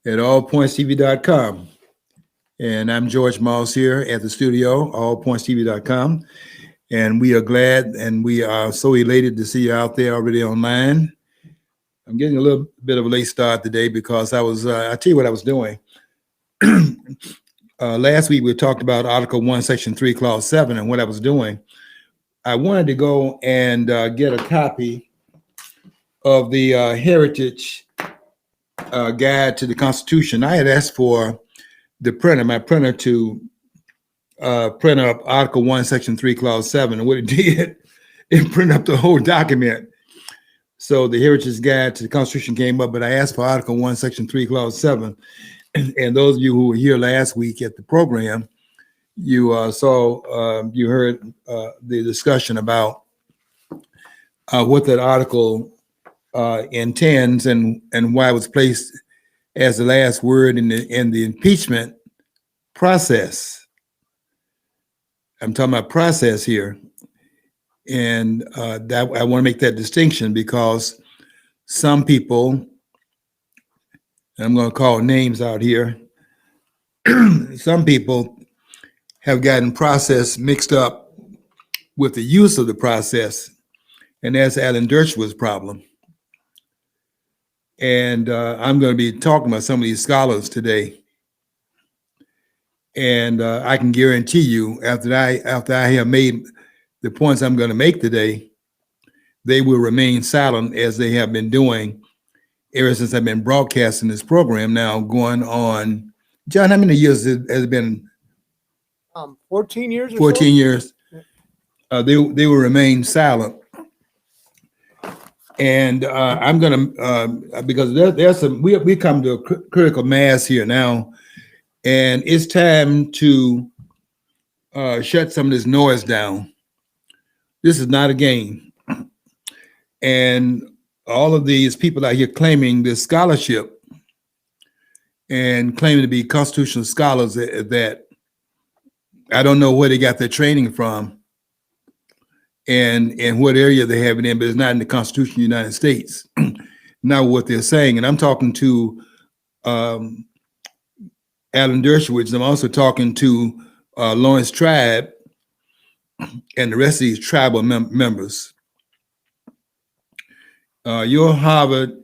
at allpointstv.com. And I'm George Moss here at the studio, allpointstv.com. And we are glad and we are so elated to see you out there already online. I'm getting a little bit of a late start today because I'll tell you what I was doing. Last week we talked about Article 1, Section 3, Clause 7, and what I was doing. I wanted to go and get a copy of the Heritage Guide to the Constitution. I had asked for my printer to print up Article 1, Section 3, Clause 7. And what it did, it printed up the whole document. So the Heritage Guide to the Constitution came up, but I asked for Article 1, Section 3, Clause 7. And those of you who were here last week at the program, you you heard the discussion about what that article intends and why it was placed as the last word in the impeachment process. I'm talking about process here. And that I want to make that distinction because some people, and I'm going to call names out here, some people have gotten process mixed up with the use of the process, and that's Alan Dershowitz' problem. And I'm going to be talking about some of these scholars today. And I can guarantee you, after I have made the points I'm going to make today, they will remain silent as they have been doing ever since I've been broadcasting this program now going on. John, how many years has it been? 14 years or 14 so? years. They will remain silent. And I'm going to, because there's some, we come to a critical mass here now, and it's time to shut some of this noise down. This is not a game. And all of these people out here claiming this scholarship and claiming to be constitutional scholars that I don't know where they got their training from and what area they have it in, but it's not in the Constitution of the United States. Not what they're saying. And I'm talking to Alan Dershowitz. I'm also talking to Lawrence Tribe and the rest of these tribal members. Your Harvard,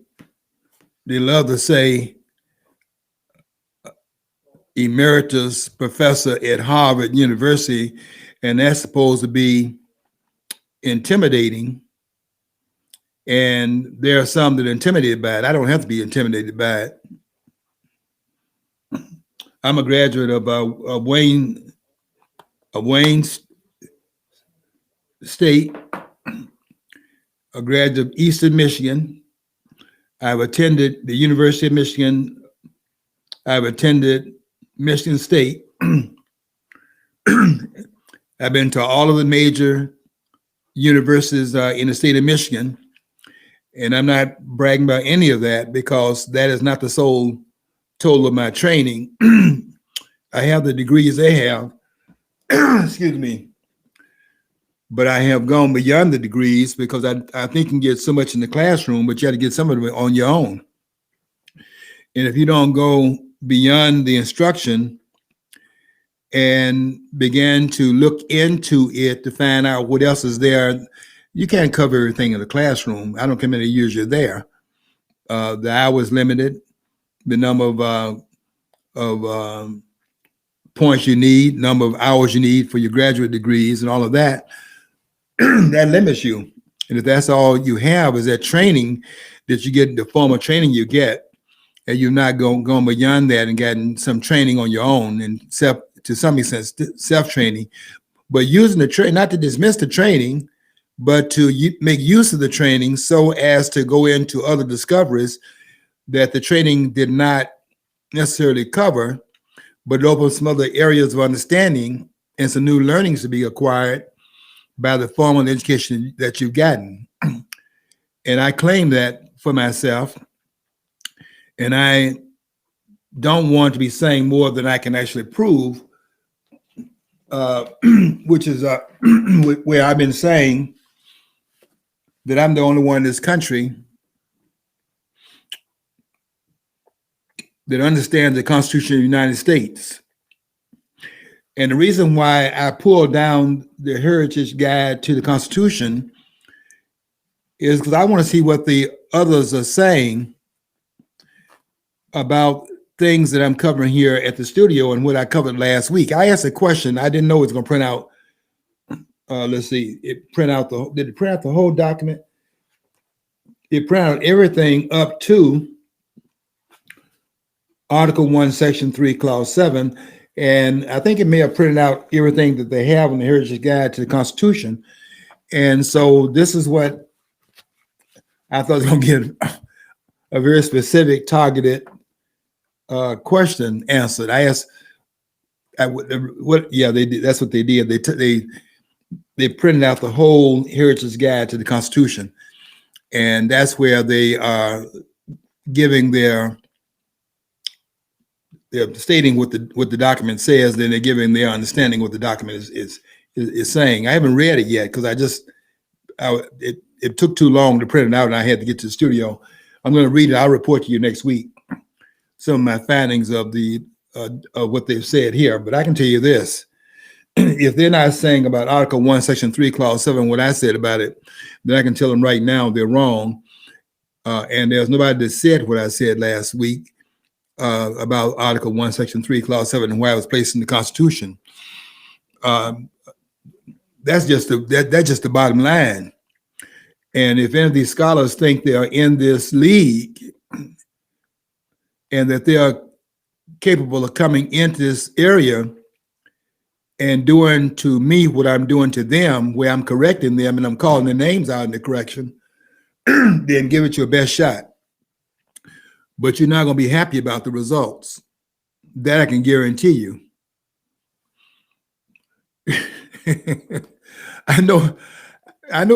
they love to say emeritus professor at Harvard University, and that's supposed to be intimidating. And there are some that are intimidated by it. I don't have to be intimidated by it. I'm a graduate of Wayne State, a graduate of Eastern Michigan. I've attended the University of Michigan. I've attended Michigan State. I've been to all of the major universities in the state of Michigan. And I'm not bragging about any of that because that is not the sole total of my training. I have the degrees they have, excuse me, but I have gone beyond the degrees because I think you can get so much in the classroom, but you have to get some of it on your own. And if you don't go beyond the instruction and begin to look into it to find out what else is there, you can't cover everything in the classroom. I don't care how many years you're there. The hours limited, the number of points you need, number of hours you need for your graduate degrees and all of that, that limits you. And if that's all you have is that training that you get, the formal training you get, and you're not going beyond that and getting some training on your own and to some extent self-training, but using the training, not to dismiss the training, but to make use of the training so as to go into other discoveries that the training did not necessarily cover, but open some other areas of understanding and some new learnings to be acquired by the formal education that you've gotten. And I claim that for myself. And I don't want to be saying more than I can actually prove, which is where I've been saying that I'm the only one in this country that understands the Constitution of the United States. And the reason why I pulled down the Heritage Guide to the Constitution is because I want to see what the others are saying about things that I'm covering here at the studio and what I covered last week. I asked a question. I didn't know it was going to print out. Let's see. Did it print out the whole document? It printed out everything up to Article 1, Section 3, Clause 7. And I think it may have printed out everything that they have in the Heritage Guide to the Constitution. And so this is what I thought was going to get a very specific, targeted question answered. I asked, yeah, they did. That's what they did. They printed out the whole Heritage Guide to the Constitution, and that's where they are giving they're stating what the document says. Then they're giving their understanding what the document is saying. I haven't read it yet because it took too long to print it out, and I had to get to the studio. I'm going to read it. I'll report to you next week some of my findings of what they've said here. But I can tell you this: if they're not saying about Article 1, Section 3, Clause 7, what I said about it, then I can tell them right now they're wrong. And there's nobody that said what I said last week about Article 1, Section 3, Clause 7, and why it was placed in the Constitution. That's just the bottom line. And if any of these scholars think they are in this league and that they are capable of coming into this area and doing to me what I'm doing to them, where I'm correcting them and I'm calling their names out in the correction, then give it your best shot. But you're not going to be happy about the results. That I can guarantee you. I know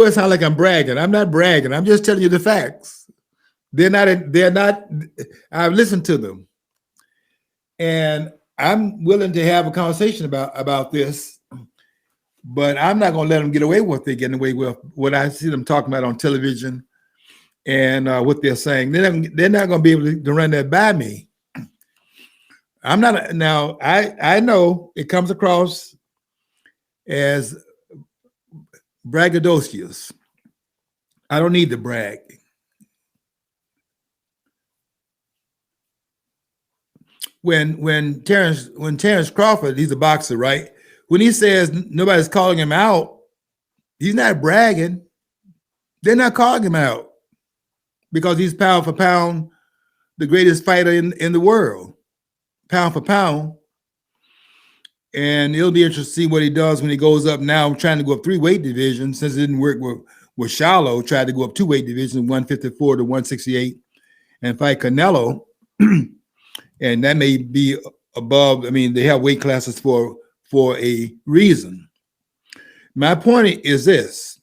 it sounds like I'm bragging. I'm not bragging. I'm just telling you the facts. They're not, I've listened to them. And I'm willing to have a conversation about this, but I'm not going to let them get away with what they're getting away with. What I see them talking about on television and what they're saying, they're not going to be able to run that by me. I'm not. Now, I know it comes across as braggadocious. I don't need to brag. When Terrence Crawford, he's a boxer, right? When he says nobody's calling him out, he's not bragging. They're not calling him out because he's pound for pound the greatest fighter in the world, pound for pound. And it'll be interesting to see what he does when he goes up now, trying to go up 3 weight divisions. Since it didn't work with Charlo, tried to go up 2 weight divisions, 154 to 168, and fight Canelo. And that may be above. I mean, they have weight classes for a reason. My point is this: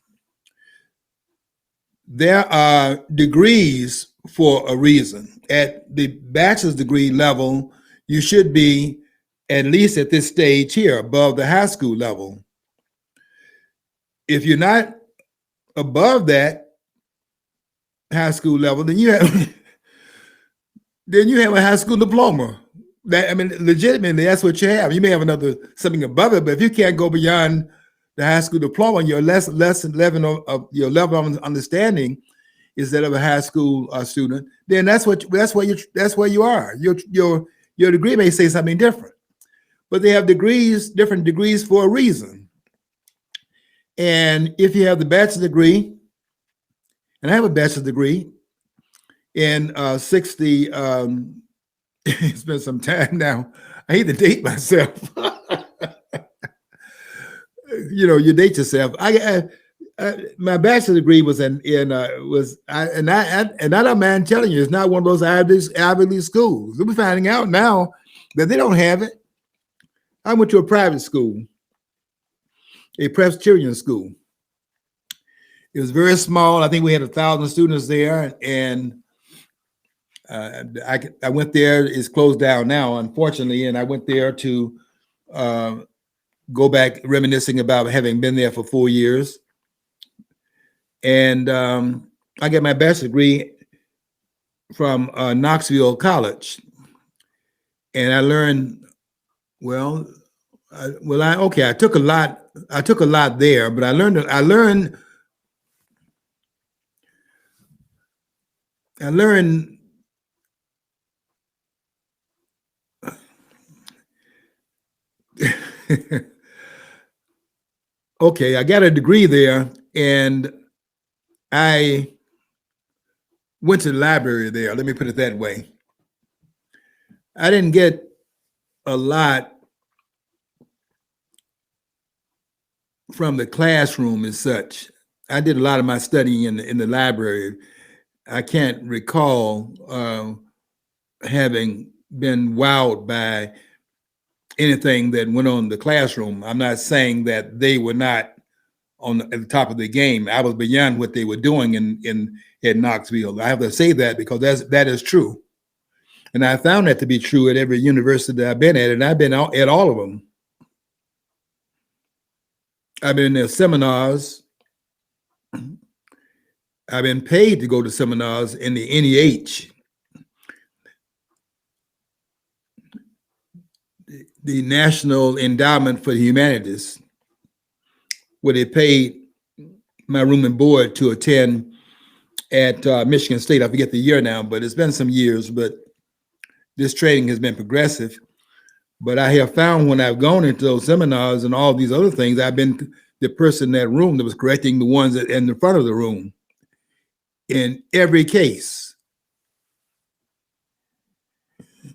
there are degrees for a reason. At the bachelor's degree level, you should be at least at this stage here above the high school level. If you're not above that high school level, then you have a high school diploma. Legitimately, that's what you have. You may have something above it, but if you can't go beyond the high school diploma, your less level of your level of understanding is that of a high school student. Then that's where you are. Your degree may say something different, but they have different degrees for a reason. And if you have the bachelor's degree, and I have a bachelor's degree in 60, it's been some time now. I hate to date myself. You date yourself. My bachelor's degree was I don't mind telling you, it's not one of those Ivy League schools. We're finding out now that they don't have it. I went to a private school, a Presbyterian school. It was very small. I think we had 1,000 students there, and I went there. It's closed down now, unfortunately, and I went there to go back reminiscing about having been there for 4 years. And I got my bachelor's degree from Knoxville College, and I learned, well, I took a lot. I took a lot there, but I learned. I learned. I learned. Okay, I got a degree there, and I went to the library there. Let me put it that way. I didn't get a lot from the classroom as such. I did a lot of my studying in the library. I can't recall having been wowed by anything that went on in the classroom. I'm not saying that they were not at the top of the game. I was beyond what they were doing in Knoxville. I have to say that because that is true. And I found that to be true at every university that I've been at, and I've been at all of them. I've been in their seminars. I've been paid to go to seminars in the NEH, the National Endowment for the Humanities, where they paid my room and board to attend at Michigan State. I forget the year now, but it's been some years, but this training has been progressive. But I have found when I've gone into those seminars and all these other things, I've been the person in that room that was correcting the ones in the front of the room in every case.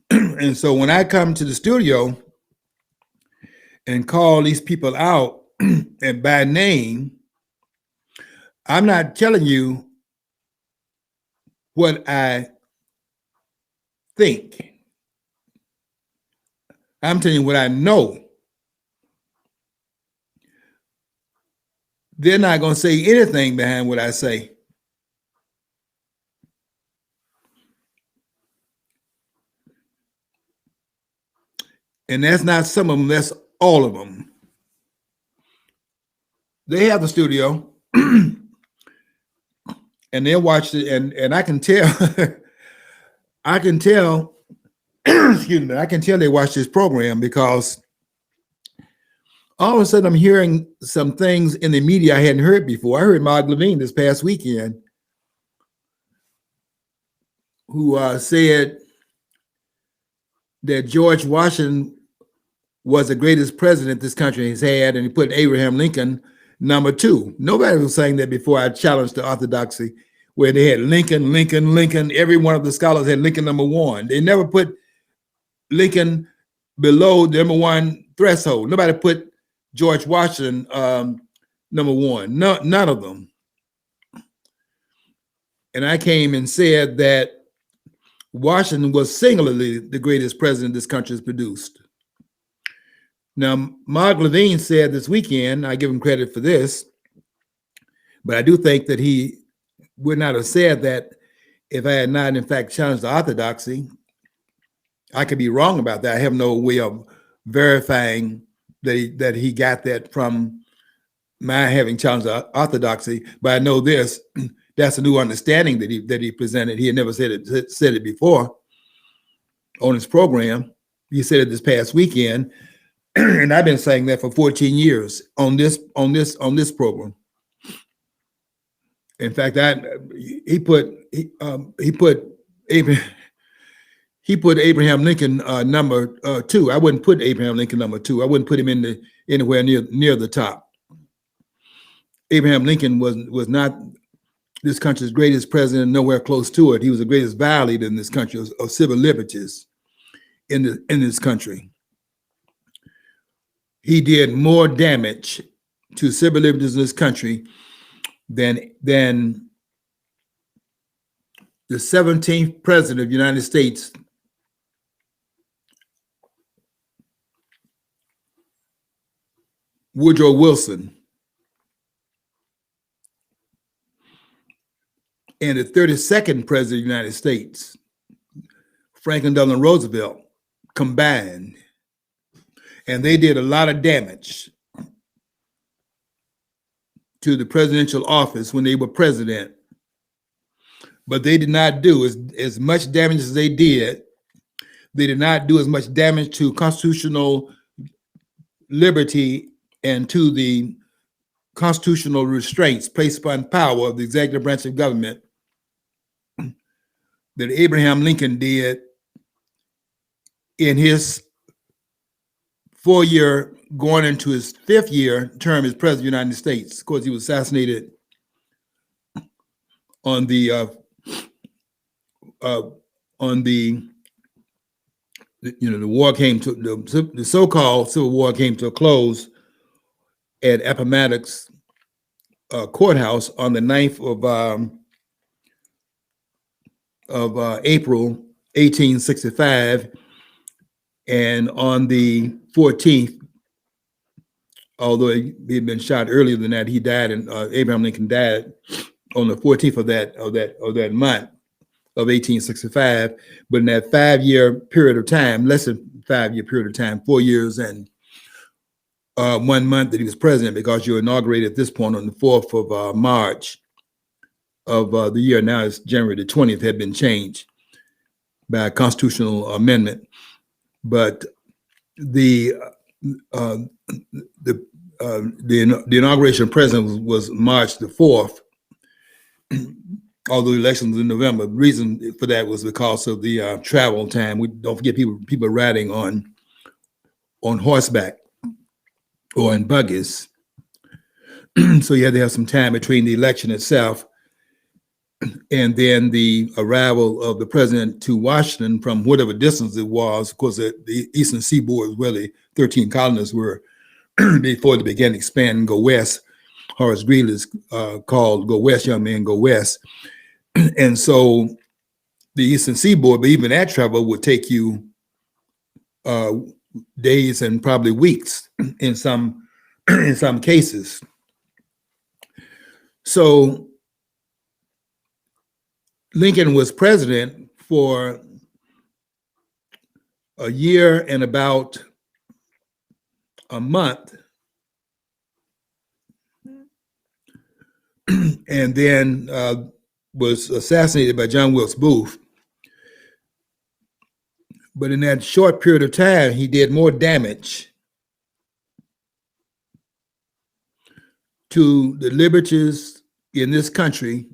And so when I come to the studio and call these people out and by name, I'm not telling you what I think. I'm telling you what I know. They're not going to say anything behind what I say. And that's not some of them, that's all of them. They have the studio and they'll watch it, and I can tell, excuse me, I can tell they watch this program because all of a sudden I'm hearing some things in the media I hadn't heard before. I heard Mark Levine this past weekend who said that George Washington was the greatest president this country has had, and he put Abraham Lincoln number 2. Nobody was saying that before I challenged the orthodoxy, where they had Lincoln, Lincoln, Lincoln. Every one of the scholars had Lincoln number 1. They never put Lincoln below the number 1 threshold. Nobody put George Washington number 1. No, none of them. And I came and said that Washington was singularly the greatest president this country has produced. Now, Mark Levine said this weekend, I give him credit for this, but I do think that he would not have said that if I had not, in fact, challenged the orthodoxy. I could be wrong about that. I have no way of verifying that he got that from my having challenged the orthodoxy, but I know this, that's a new understanding that he presented. He had never said it before on his program. He said it this past weekend. And I've been saying that for 14 years on this program. In fact, he put Abraham Lincoln number 2. I wouldn't put Abraham Lincoln number 2. I wouldn't put him anywhere near the top. Abraham Lincoln was not this country's greatest president, nowhere close to it. He was the greatest violator in this country of civil liberties in this country. He did more damage to civil liberties in this country than the 17th president of the United States, Woodrow Wilson, and the 32nd president of the United States, Franklin Delano Roosevelt, combined. And they did a lot of damage to the presidential office when they were president. But they did not do as much damage as they did they did not do as much damage to constitutional liberty and to the constitutional restraints placed upon power of the executive branch of government that Abraham Lincoln did in his 4-year, going into his 5th year term as president of the United States. Of course, he was assassinated on the the war came to the so-called Civil War came to a close at Appomattox courthouse on the 9th of April 1865, and on the 14th, although he had been shot earlier than that, he died, and Abraham Lincoln died on the 14th of that month of 1865. But in that 5-year period of time, less than 5-year period of time, 4 years and 1 month that he was president, because you inaugurated at this point on the 4th of March of the year, now it's January the 20th, had been changed by a constitutional amendment. But the inauguration of president was March the 4th, although the election was in November. The reason for that was because of the travel time. We don't forget people riding on horseback or in buggies. So you had to have some time between the election itself and then the arrival of the president to Washington from whatever distance it was. Of course, the Eastern Seaboard was where the 13 colonists were before they began to expand and go west. Horace Greeley is called "Go West, Young Man, Go West." And so the Eastern Seaboard, but even that travel would take you days and probably weeks in some cases. So Lincoln was president for a year and about a month, and then was assassinated by John Wilkes Booth. But in that short period of time, he did more damage to the liberties in this country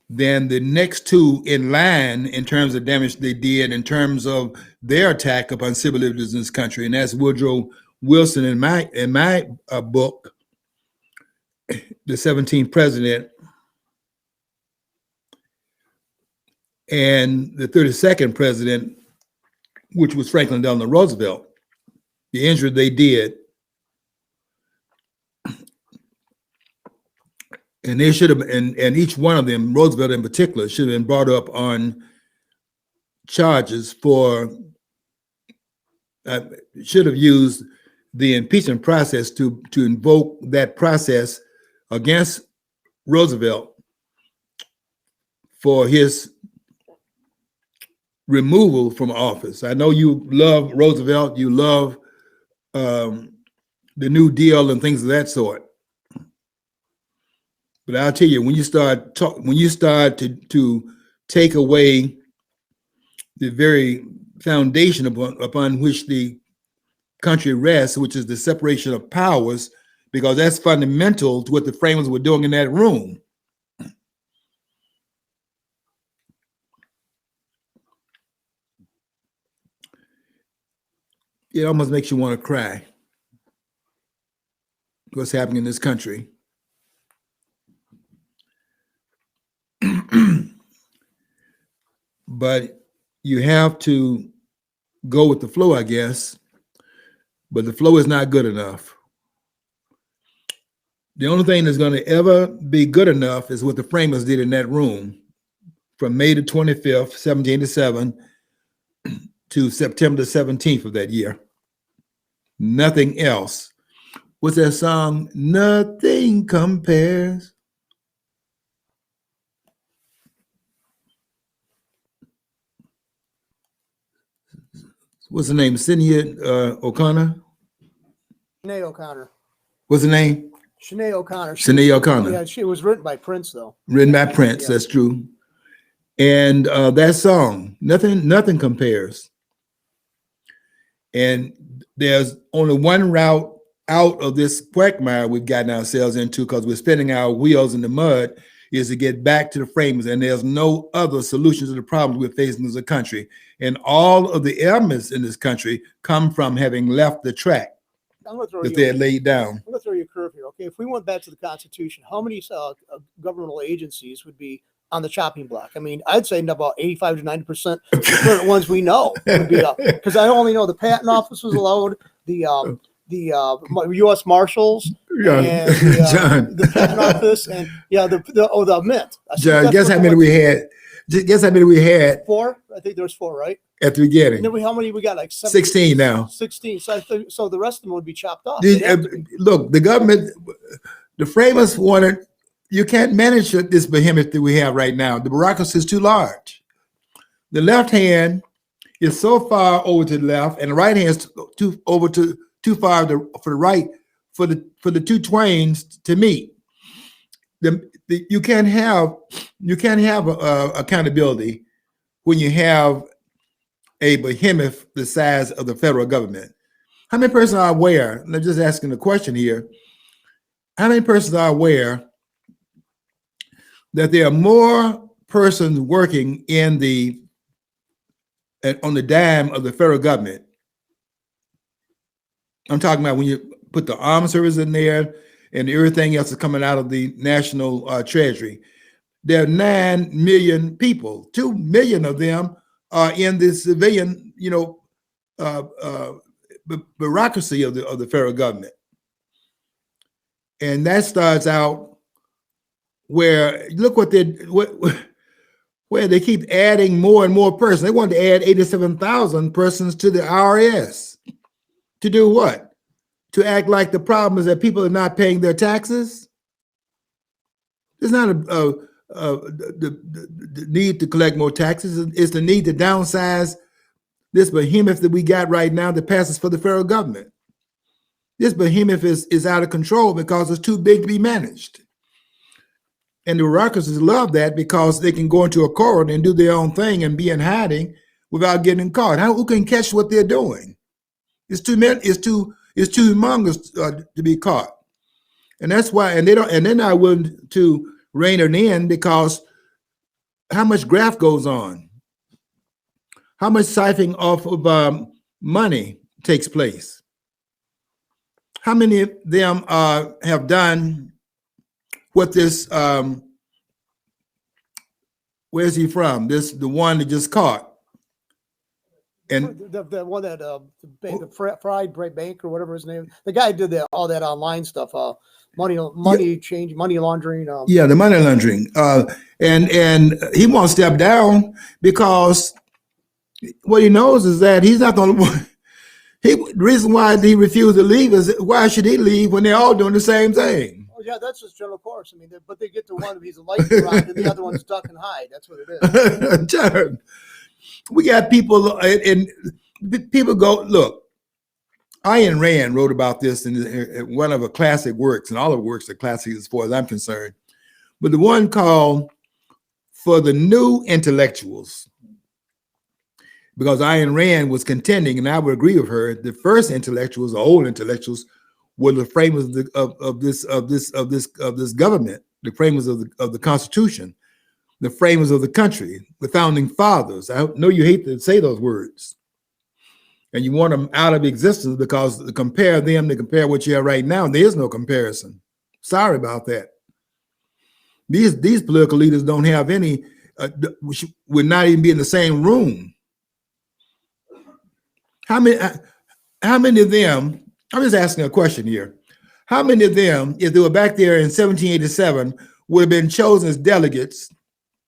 than the next two in line in terms of damage they did in terms of their attack upon civil liberties in this country. And that's Woodrow Wilson in my book, The 17th President, and the 32nd president, which was Franklin Delano Roosevelt. The injury they did, and they should have, and each one of them, Roosevelt in particular, should have been brought up on charges for, should have used the impeachment process to invoke that process against Roosevelt for his removal from office. I know you love Roosevelt, you love the New Deal and things of that sort. But I'll tell you, when you start to take away the very foundation upon which the country rests, which is the separation of powers, because that's fundamental to what the framers were doing in that room. It almost makes you want to cry. What's happening in this country. But you have to go with the flow, I guess. But the flow is not good enough. The only thing that's going to ever be good enough is what the framers did in that room from May the 25th, 1787 to September the 17th of that year. Nothing else. What's that song? Nothing compares. What's the name? Sinead O'Connor? Sinead O'Connor. What's the name? Sinead O'Connor. Sinead O'Connor. Yeah, she was written by Prince, though. Written by Prince, Yeah. that's true. And that song, nothing compares. And there's only one route out of this quagmire we've gotten ourselves into, because we're spinning our wheels in the mud, is to get back to the framers. And there's no other solutions to the problems we're facing as a country. And all of the ailments in this country come from having left the track I'm going to throw that you. they had laid down. I'm going to throw you a curve here. Okay, if we went back to the Constitution, how many governmental agencies would be on the chopping block? I mean, I'd say about 85 to 90% of the current ones we know would be up, because I only know the Patent Office was allowed, the U.S. Marshals, Yeah, and John. the Patent Office, and the Mint. John, guess how many we had? Guess how many we had 4? I think there was 4, right? at the And beginning? then how many we got? Like 16 now. 16. So so the rest of them would be chopped off. They'd have to be. Look, the government, the framers wanted, you can't manage this behemoth that we have right now. The bureaucracy is too large. The left hand is so far over to the left, and the right hand is too far for the right for the two twains to meet. You can't have accountability when you have a behemoth the size of the federal government. How many persons are aware? I'm just asking the question here. How many persons are aware that there are more persons working on the dime of the federal government? I'm talking about when you put the armed services in there and everything else is coming out of the national treasury. There are 9 million people. 2 million of them are in the civilian, bureaucracy of the federal government. And that starts out where, look where they keep adding more and more persons. They want to add 87,000 persons to the IRS. To do what? To act like the problem is that people are not paying their taxes? It's not the need to collect more taxes. It's the need to downsize this behemoth that we got right now that passes for the federal government. This behemoth is out of control because it's too big to be managed. And the bureaucracies love that because they can go into a corridor and do their own thing and be in hiding without getting caught. Who can catch what they're doing? It's too humongous to be caught. And that's why, and they're not willing to rein it in, because how much graft goes on? How much siphoning off of money takes place? How many of them have done what this, where's he from? The one that just caught. And the one that the Fried Bank or whatever his name, the guy did all that online stuff, money change, money laundering. Yeah, the money laundering. And he won't step down because what he knows is that he's not the only one. The reason why he refused to leave is, why should he leave when they're all doing the same thing? Oh yeah, that's just general course. I mean, but they get to one, he's a lightning rod, and the other one's duck and hide. That's what it is. John, we got people, and people go, look, Ayn Rand wrote about this in one of her classic works, and all of her works are classic as far as I'm concerned, but the one called For the New Intellectuals, because Ayn Rand was contending, and I would agree with her, the first intellectuals, the old intellectuals, were the framers of this government, the framers of the Constitution, the framers of the country, the founding fathers. I know you hate to say those words, and you want them out of existence, because to compare them, to compare what you have right now, there is no comparison. Sorry about that. These political leaders don't have any, would not even be in the same room. How many of them, I'm just asking a question here. How many of them, if they were back there in 1787, would have been chosen as delegates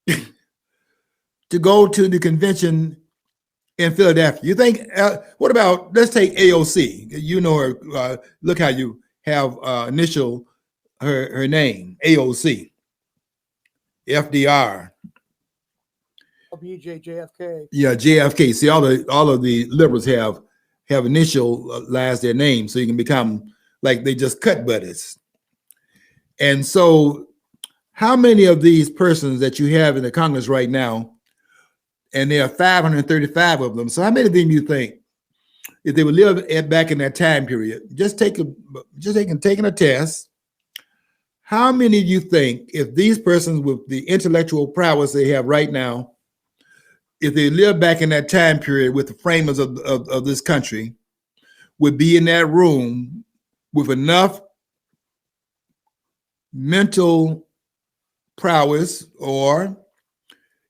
to go to the convention in Philadelphia? You think, what about, let's take AOC. You know her, look how you have initial her name, AOC, FDR. BJ, JFK. Yeah, JFK. See, all of the liberals have initialized their name, so you can become like they just cut buddies. And so, how many of these persons that you have in the Congress right now and there are 535 of them. So how many of them you think, if they would live back in that time period, taking a test, how many do you think, if these persons with the intellectual prowess they have right now, if they live back in that time period with the framers of this country, would be in that room with enough mental prowess or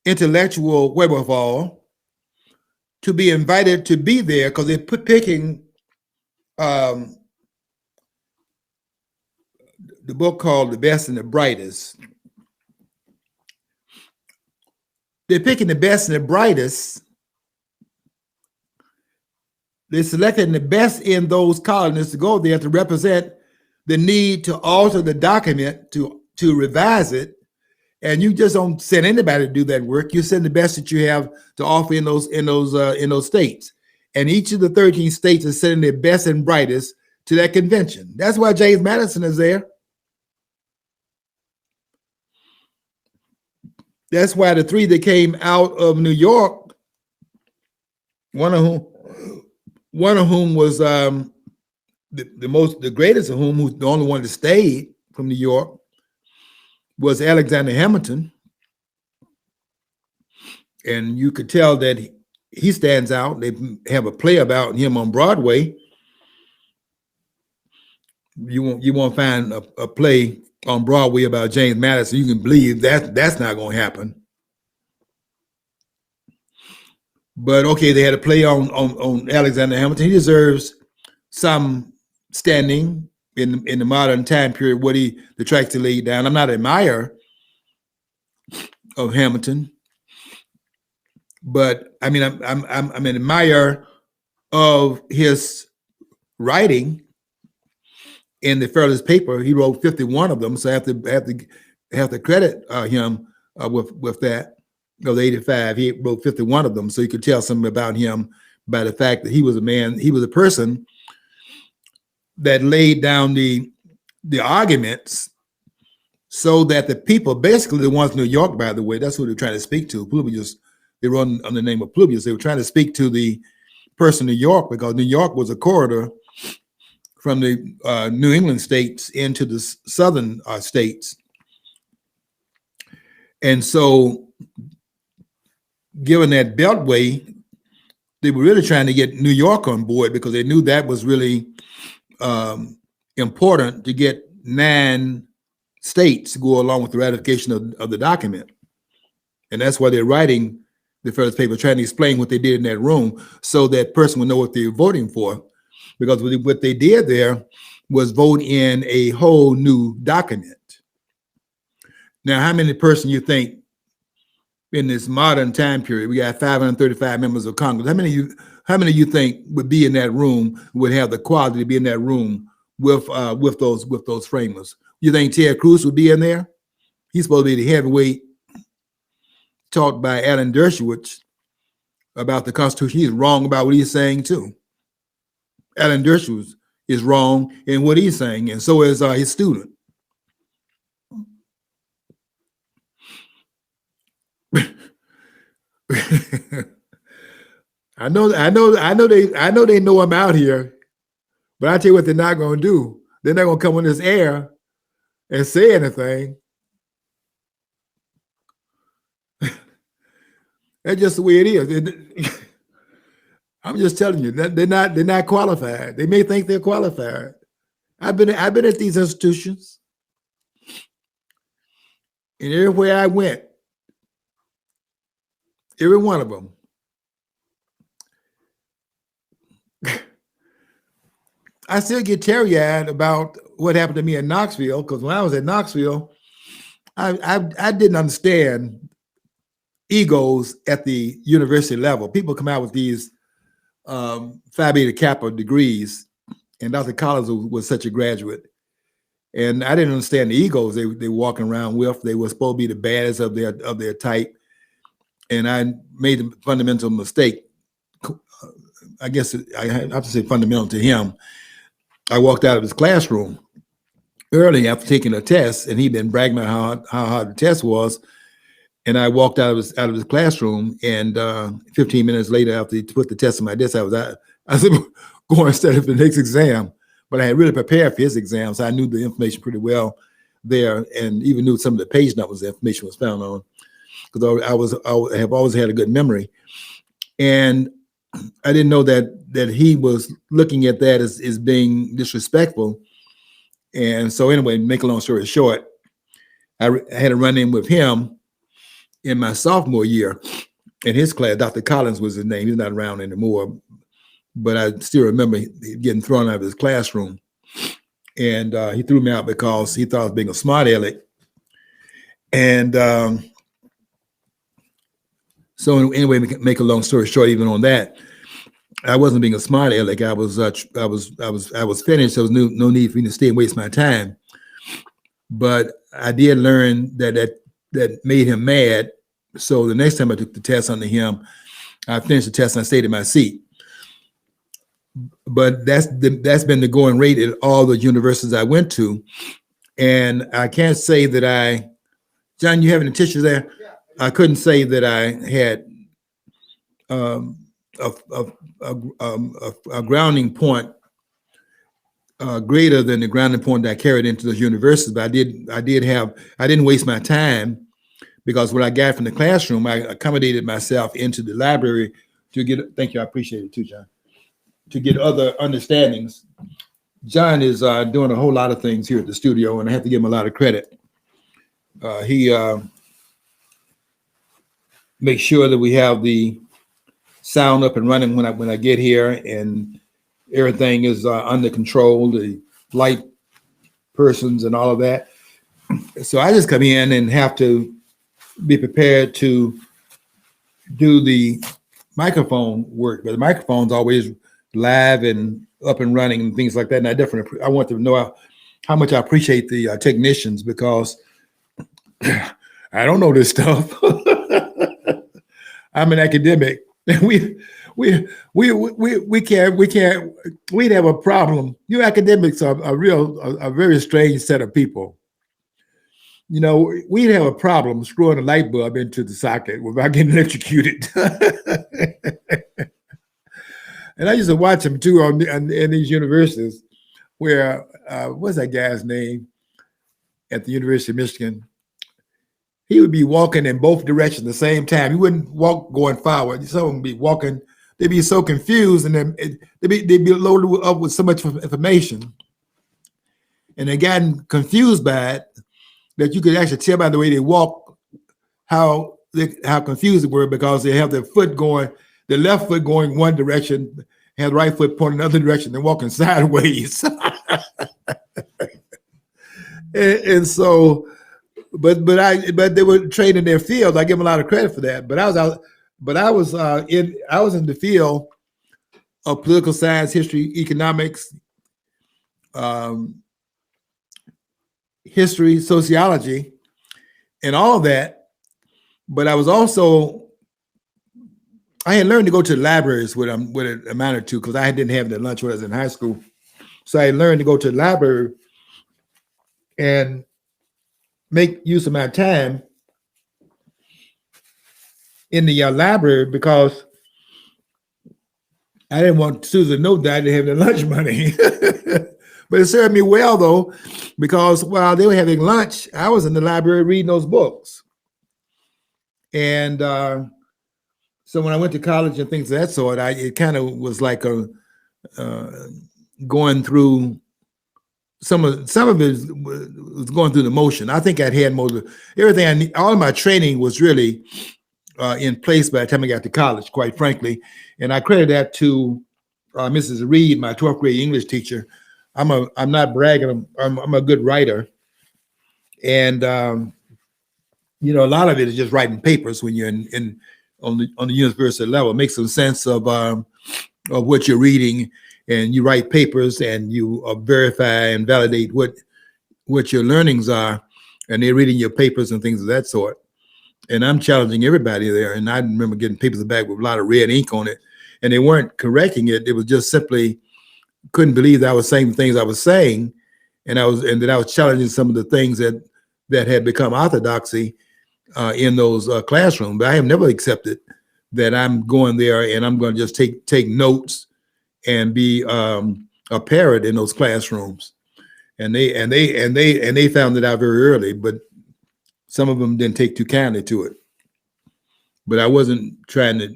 intellectual wherewithal to be invited to be there, because they're picking the book called The Best and the Brightest. They're picking the best and the brightest. They're selecting the best in those colonists to go there to represent the need to alter the document, to revise it. And you just don't send anybody to do that work. You send the best that you have to offer in those states. And each of the 13 states is sending their best and brightest to that convention. That's why James Madison is there. That's why the three that came out of New York, one of whom was the greatest of whom, who's the only one that stayed from New York, was Alexander Hamilton. And you could tell that he stands out. They have a play about him on Broadway. You won't find a play on Broadway about James Madison. You can believe that's not going to happen. But okay, they had a play on Alexander Hamilton. He deserves some standing in the modern time period, the tracks he laid down. I'm not an admirer of Hamilton, but I mean, I'm an admirer of his writing. In the Fairless Paper, he wrote 51 of them, so I have to credit him with that. Of the 85, he wrote 51 of them, so you could tell something about him by the fact that he was a person that laid down the arguments so that the people, basically the ones in New York, by the way, that's who they're trying to speak to. Publius, they run on the name of Publius. They were trying to speak to the person in New York because New York was a corridor from the New England states into the southern states. And so, given that beltway, they were really trying to get New York on board because they knew that was really important to get 9 states to go along with the ratification of the document. And that's why they're writing the Fairless Paper, trying to explain what they did in that room so that person would know what they're voting for. Because what they did there was vote in a whole new document. Now, how many person you think in this modern time period, we got 535 members of Congress, how many you think would be in that room, would have the quality to be in that room with those framers? You think Ted Cruz would be in there? He's supposed to be the heavyweight, taught by Alan Dershowitz about the Constitution. He's wrong about what he's saying too. Alan Dershowitz is wrong in what he's saying, and so is his student. I know they know I'm out here, but I tell you what they're not going to do. They're not going to come on this air and say anything. That's just the way it is. I'm just telling you that they're not qualified. They may think they're qualified. I've been at these institutions, and everywhere I went, every one of them, I still get teary-eyed about what happened to me in Knoxville, because when I was at Knoxville, I didn't understand egos at the university level. People come out with these Phi Beta Kappa degrees, and Dr. Collins was such a graduate, and I didn't understand the egos they were walking around with. They were supposed to be the baddest of their type, and I made a fundamental mistake. I guess I have to say fundamental to him. I walked out of his classroom early after taking a test, and he'd been bragging about how hard the test was, And I walked out of his classroom, and 15 minutes later, after he put the test on my desk, I was going to study for the next exam. But I had really prepared for his exam, so I knew the information pretty well there, and even knew some of the page numbers the information was found on, because I have always had a good memory. And I didn't know that he was looking at that as being disrespectful. And so anyway, make a long story short, I had a run-in with him in my sophomore year in his class. Dr. Collins was his name. He's not around anymore, but I still remember getting thrown out of his classroom. And he threw me out because he thought I was being a smart aleck. And so anyway, make a long story short, even on that, I wasn't being a smart aleck. I was finished. There was no need for me to stay and waste my time. But I did learn that made him mad. So the next time I took the test under him, I finished the test and I stayed in my seat. But that's been the going rate at all the universities I went to. And I can't say that John, you have any tissues there? Yeah. I couldn't say that I had a grounding point greater than the grounding point that I carried into those universities. But I didn't waste my time, because what I got from the classroom, I accommodated myself into the library to get, thank you, I appreciate it too, John, to get other understandings. John is doing a whole lot of things here at the studio, and I have to give him a lot of credit. He makes sure that we have the sound up and running when I get here, and everything is under control, the light persons and all of that. So I just come in and have to be prepared to do the microphone work, but the microphone's always live and up and running and things like that. And I want to know how much I appreciate the technicians, because I don't know this stuff. I'm an academic, and we'd have a problem. You academics are a very strange set of people. You know, we'd have a problem screwing a light bulb into the socket without getting electrocuted. And I used to watch them too in these universities where, what's that guy's name at the University of Michigan? He would be walking in both directions at the same time. He wouldn't walk going forward. Some of them would be walking, they'd be so confused, and then they'd be loaded up with so much information. And they gotten confused by it, that you could actually tell by the way they walk how confused they were, because they have their left foot going one direction, have the right foot pointing another direction, they're walking sideways. and so, but they were trained in their field. I give them a lot of credit for that. But I was in the field of political science, history, economics, history, sociology, and all of that. But I had learned to go to the libraries with an amount or two, because I didn't have that lunch when I was in high school. So I learned to go to the library and make use of my time in the library, because I didn't want Susan to know that I didn't have the lunch money. But it served me well, though, because while they were having lunch, I was in the library reading those books. And so when I went to college and things of that sort, it kind of was like going through some of it was going through the motion. I think I'd had most of everything I need. All of my training was really in place by the time I got to college, quite frankly. And I credit that to Mrs. Reed, my 12th grade English teacher. I'm not bragging. I'm a good writer, and you know, a lot of it is just writing papers when you're on the university level. Make some sense of what you're reading, and you write papers, and you verify and validate what your learnings are, and they're reading your papers and things of that sort. And I'm challenging everybody there. And I remember getting papers back with a lot of red ink on it, and they weren't correcting it. It was just simply couldn't believe that I was saying the things I was saying, and that I was challenging some of the things that had become orthodoxy in those classrooms. But I have never accepted that I'm going there and I'm going to just take notes and be a parrot in those classrooms. And they found it out very early, but some of them didn't take too kindly to it. But I wasn't trying to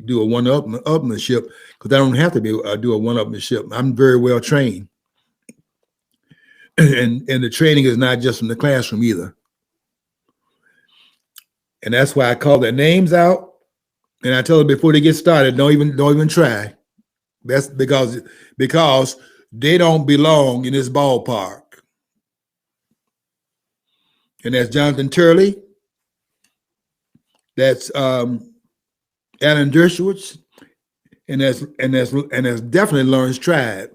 do a one-upmanship, because I don't have to do a one-upmanship. I'm very well trained, and the training is not just from the classroom either. And that's why I call their names out, and I tell them before they get started, don't even try. That's because they don't belong in this ballpark. And that's Jonathan Turley. That's Alan Dershowitz, and that's definitely Lawrence Tribe.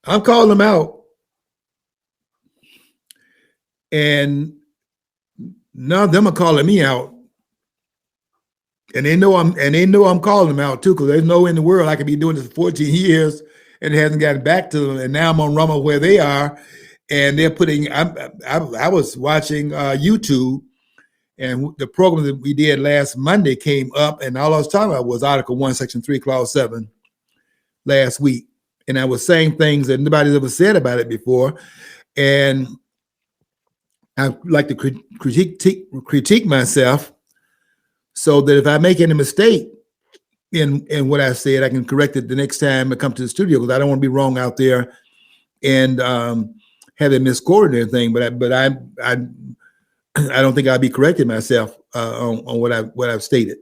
I'm calling them out, and none of them are calling me out, and they know I'm calling them out too, because there's no way in the world I could be doing this for 14 years and it hasn't gotten back to them, and now I'm on Rumble where they are, and they're putting. I was watching YouTube, and the program that we did last Monday came up, and all I was talking about was Article 1, Section 3, Clause 7 last week. And I was saying things that nobody's ever said about it before. And I like to critique myself, so that if I make any mistake in what I said, I can correct it the next time I come to the studio, because I don't want to be wrong out there and have it misquoted or anything. But I don't think I'll be correcting myself on what I've stated.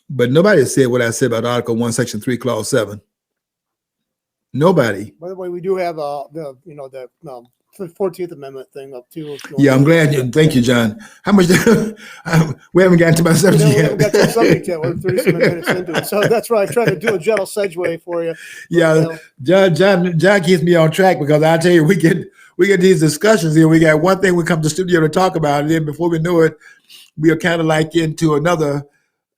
But nobody has said what I said about Article 1, Section 3, Clause 7. Nobody. By the way, we do have the 14th Amendment thing up too. Yeah, I'm glad. Thank you, John. How much? We haven't gotten to my subject yet. We haven't got to the subject yet. We're 37 minutes into it, so that's why I try to do a gentle segue for you. Yeah, John keeps me on track, because I tell you, we get these discussions here. We got one thing we come to the studio to talk about, and then before we know it, we are kind of like into another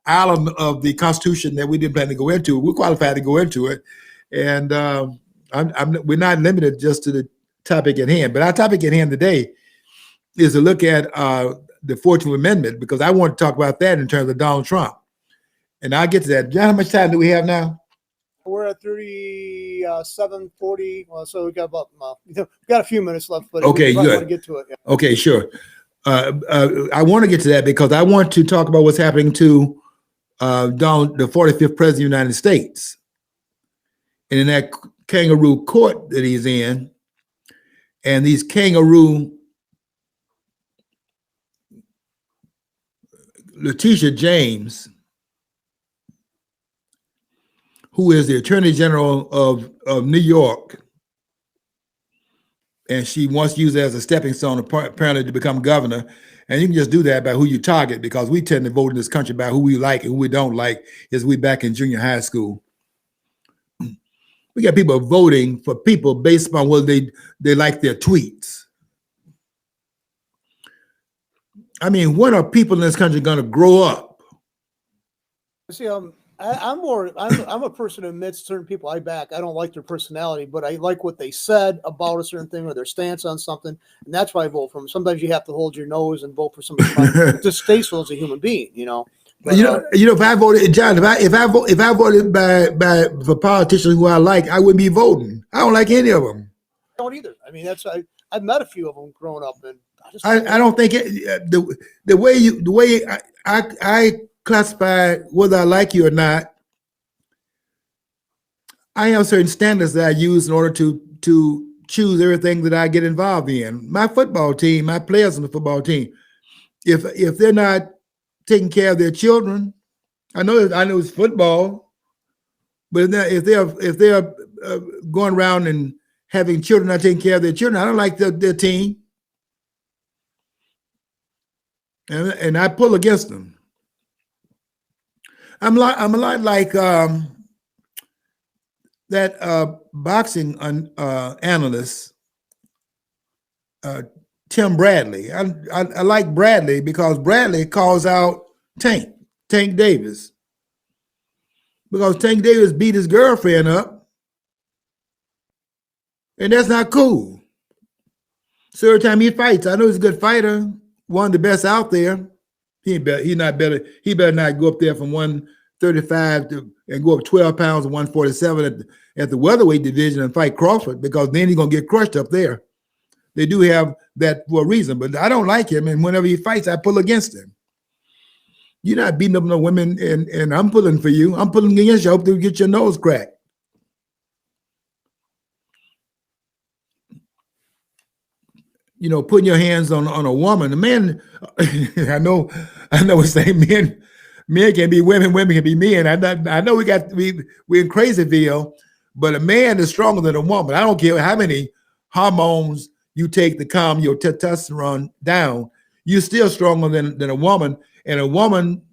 island of the Constitution that we didn't plan to go into. We're qualified to go into it, and we're not limited just to the topic at hand. But our topic at hand today is to look at the 14th Amendment, because I want to talk about that in terms of Donald Trump. And I'll get to that. John, how much time do we have now? We're at 37:40. Well, so we got about we've got a few minutes left, but okay, we good. Want to get to it. Yeah. Okay, sure. I want to get to that because I want to talk about what's happening to Donald, the 45th president of the United States, and in that kangaroo court that he's in, and these kangaroo Letitia James, who is the Attorney General of New York, and she wants to use it as a stepping stone apparently to become governor. And you can just do that by who you target, because we tend to vote in this country by who we like and who we don't like, as we back in junior high school. We got people voting for people based upon whether they like their tweets. I mean, when are people in this country going to grow up? See, I'm a person who admits certain people I back. I don't like their personality, but I like what they said about a certain thing or their stance on something, and that's why I vote for them. Sometimes you have to hold your nose and vote for somebody distasteful as a human being, you know. But, if I voted, John, if I voted for politicians who I like, I wouldn't be voting. I don't like any of them. I don't either. I mean, I've met a few of them growing up, and I don't think the way I classify whether I like you or not. I have certain standards that I use in order to choose everything that I get involved in. My football team, my players on the football team, if they're not taking care of their children, I know it's football, but if they're going around and having children not taking care of their children, I don't like their team, and I pull against them. I'm a lot like that boxing analyst, Tim Bradley. I like Bradley because Bradley calls out Tank Davis, because Tank Davis beat his girlfriend up, And that's not cool. So every time he fights, I know he's a good fighter, one of the best out there. He not better. He better not go up there from 135 and go up 12 pounds to 147 at the welterweight division and fight Crawford, because then he's gonna get crushed up there. They do have that for a reason, but I don't like him. And whenever he fights, I pull against him. You're not beating up no women, and I'm pulling for you. I'm pulling against you. I hope to get your nose cracked. You know, putting your hands on a woman. A man, I know we're saying men can be women, women can be men. I know we're in Crazyville, but a man is stronger than a woman. I don't care how many hormones you take to calm your testosterone down, you're still stronger than a woman. And a woman,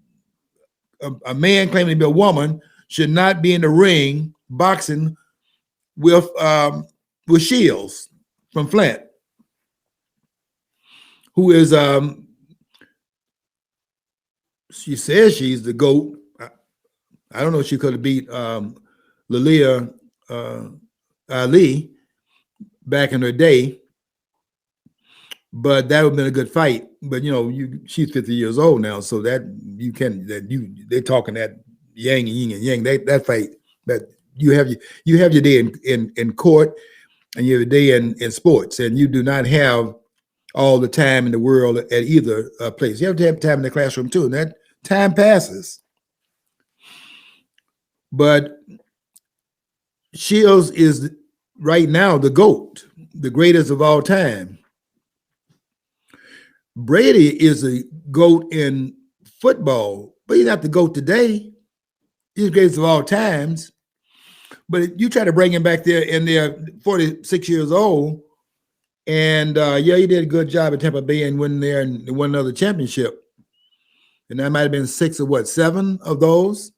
a man claiming to be a woman, should not be in the ring boxing with Shields from Flint, who is she says she's the GOAT. I don't know if she could have beat Lalia Ali back in her day, but that would have been a good fight. But you know, she's 50 years old now, so they're talking that yang and yin and yang. That fight, that you have your day in court, and you have a day in sports, and you do not have all the time in the world at either place. You have to have time in the classroom too, and that time passes. But Shields is right now the GOAT, the greatest of all time. Brady is a GOAT in football, but he's not the GOAT today. He's the greatest of all times. But you try to bring him back there, and they're 46 years old. And yeah, he did a good job at Tampa Bay and went there and won another championship. And that might have been 6 or 7 of those.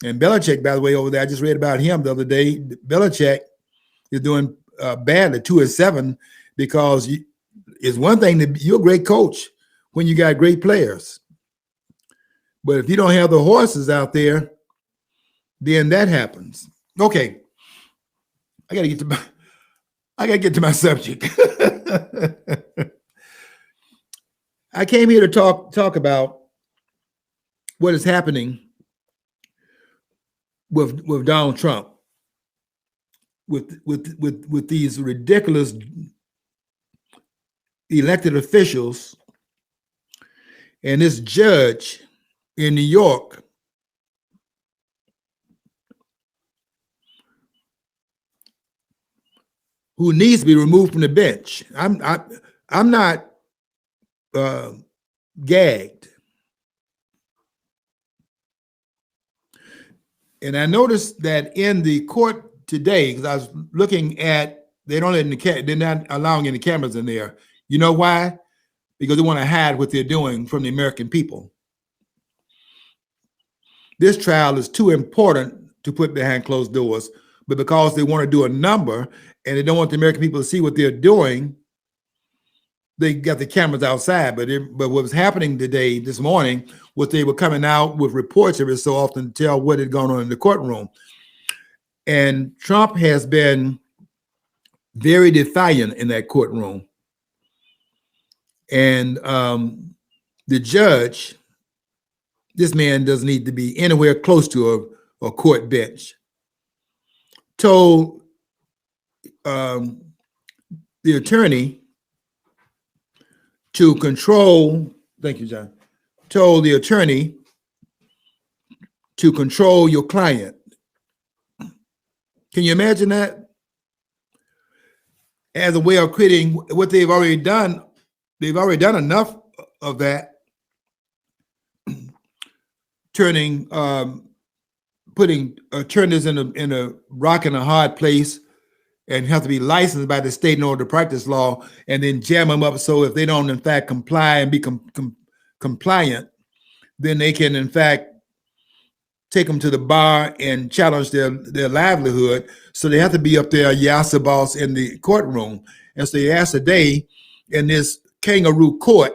And Belichick, by the way, over there, I just read about him the other day. Belichick is doing bad at 2-7, because it's one thing that you're a great coach when you got great players. But if you don't have the horses out there, then that happens. Okay. I gotta get to my subject. I came here to talk about what is happening with Donald Trump, with these ridiculous elected officials and this judge in New York who needs to be removed from the bench. I'm not gagged. And I noticed that in the court today, because I was looking at, they're not allowing any cameras in there. You know why? Because they want to hide what they're doing from the American people. This trial is too important to put behind closed doors, but because they want to do a number and they don't want the American people to see what they're doing, they got the cameras outside. But what was happening today, this morning, was they were coming out with reports every so often to tell what had gone on in the courtroom. And Trump has been very defiant in that courtroom. And the judge, this man doesn't need to be anywhere close to a court bench, told the attorney to control, thank you, John, told the attorney to control your client. Can you imagine that? As a way of creating what they've already done. They've already done enough of that, turning attorneys in a rock and a hard place, and have to be licensed by the state in order to practice law, and then jam them up so if they don't in fact comply and be compliant, then they can in fact take them to the bar and challenge their livelihood. So they have to be up there, Yassa boss, in the courtroom. And so they asked today in this kangaroo court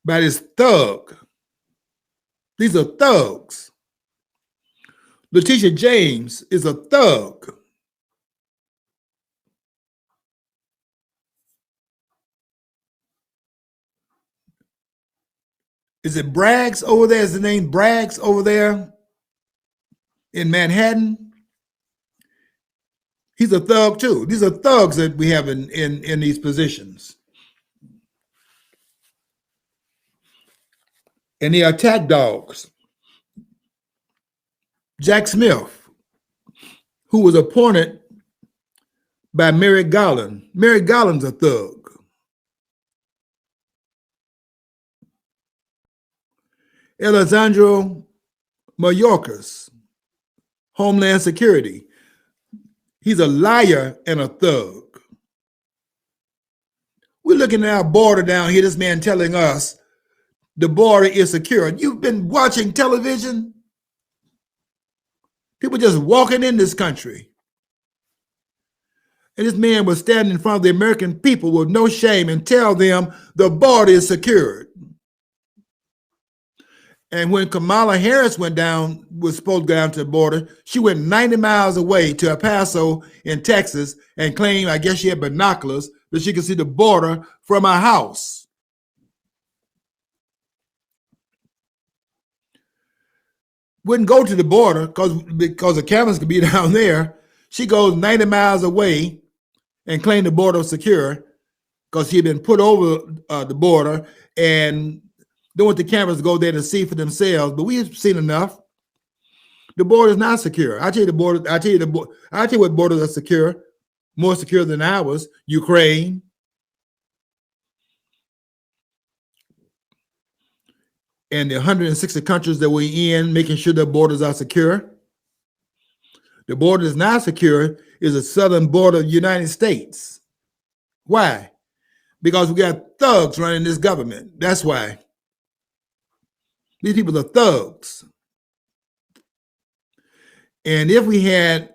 by this thug. These are thugs. Letitia James is a thug. Is it Braggs over there? Is the name Braggs over there in Manhattan? He's a thug too. These are thugs that we have in these positions. And they are attack dogs. Jack Smith, who was appointed by Merrick Garland. Merrick Garland's a thug. Alessandro Mayorkas, Homeland Security. He's a liar and a thug. We're looking at our border down here, this man telling us the border is secure. You've been watching television? People just walking in this country. And this man was standing in front of the American people with no shame and tell them the border is secured. And when Kamala Harris was supposed to go down to the border, she went 90 miles away to El Paso in Texas and claimed, I guess she had binoculars, that she could see the border from her house. Wouldn't go to the border because the cameras could be down there. She goes 90 miles away and claimed the border was secure because she had been put over the border and don't want the cameras to go there to see for themselves. But we've seen enough. The border is not secure. I tell you what borders are secure, more secure than ours. Ukraine. And the 160 countries that we're in, making sure the borders are secure. The border is not secure is the southern border of the United States. Why? Because we got thugs running this government. That's why. These people are thugs. And if we had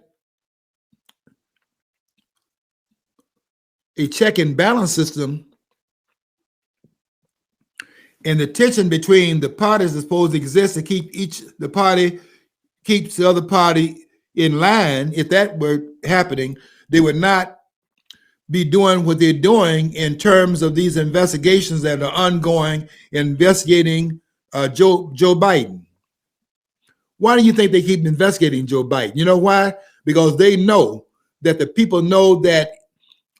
a check and balance system, and the tension between the parties is supposed to exist to keep the party keeps the other party in line, if that were happening, they would not be doing what they're doing in terms of these investigations that are ongoing, investigating Joe Biden. Why do you think they keep investigating Joe Biden? You know why? Because they know that the people know that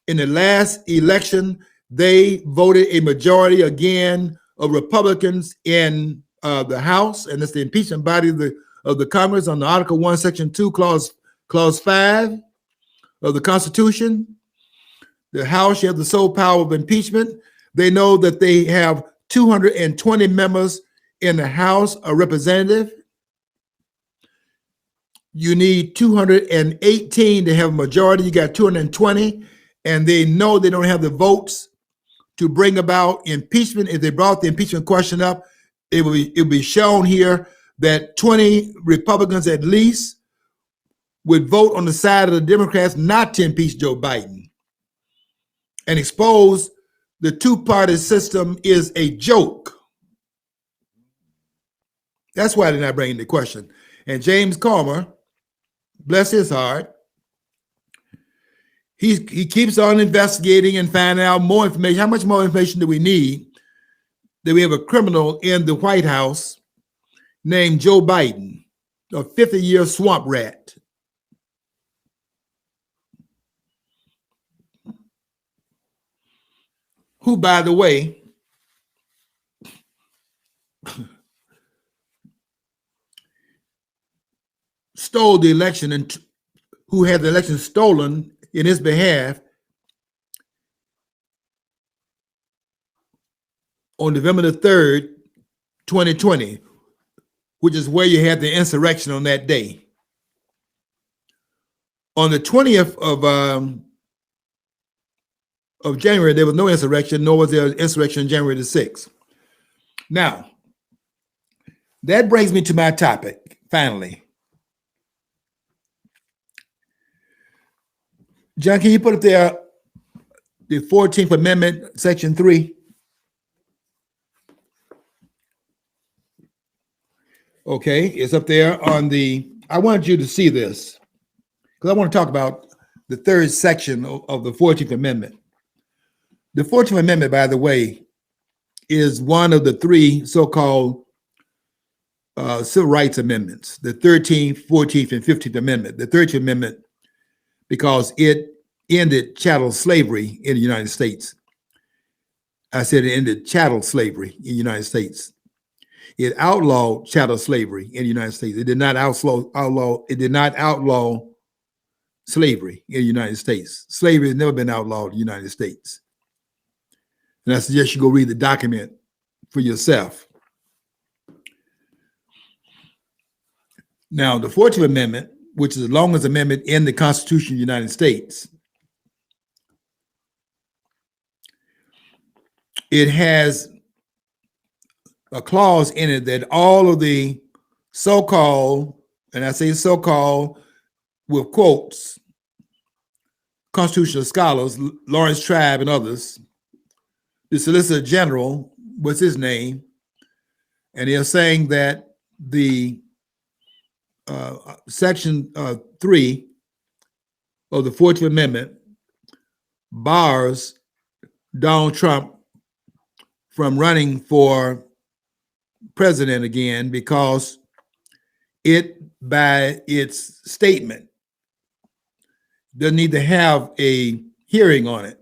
in the last election, they voted a majority again of Republicans in the House, and it's the impeachment body of the Congress on the Article 1, Section 2, Clause 5 of the Constitution. The House, you have the sole power of impeachment. They know that they have 220 members in the House of Representatives. You need 218 to have a majority. You got 220, and they know they don't have the votes to bring about impeachment. If they brought the impeachment question up, it will be shown here that 20 Republicans at least would vote on the side of the Democrats not to impeach Joe Biden and expose the two-party system is a joke. That's why they're not bringing the question. And James Comer, bless his heart, he keeps on investigating and finding out more information. How much more information do we need that we have a criminal in the White House named Joe Biden, a 50-year swamp rat? Who, by the way, stole the election and who had the election stolen in his behalf on November the 3rd, 2020, which is where you had the insurrection on that day. On the 20th of January, there was no insurrection, nor was there an insurrection January the 6th. Now, that brings me to my topic, finally. John, can you put up there the 14th Amendment, Section 3? Okay, it's up there on the, I wanted you to see this because I want to talk about the third section of the 14th Amendment. The 14th Amendment, by the way, is one of the three so-called civil rights amendments, the 13th, 14th, and 15th Amendment. The 13th Amendment, because it ended chattel slavery in the United States. I said it ended chattel slavery in the United States. It outlawed chattel slavery in the United States. It did not outlaw slavery in the United States. Slavery has never been outlawed in the United States. And I suggest you go read the document for yourself. Now, the 14th Amendment, which is the longest amendment in the Constitution of the United States, it has a clause in it that all of the so-called, and I say so-called with quotes, constitutional scholars, Lawrence Tribe and others, the Solicitor General, what's his name, and they're saying that the Section 3 of the 14th Amendment bars Donald Trump from running for president again because it, by its statement, doesn't need to have a hearing on it.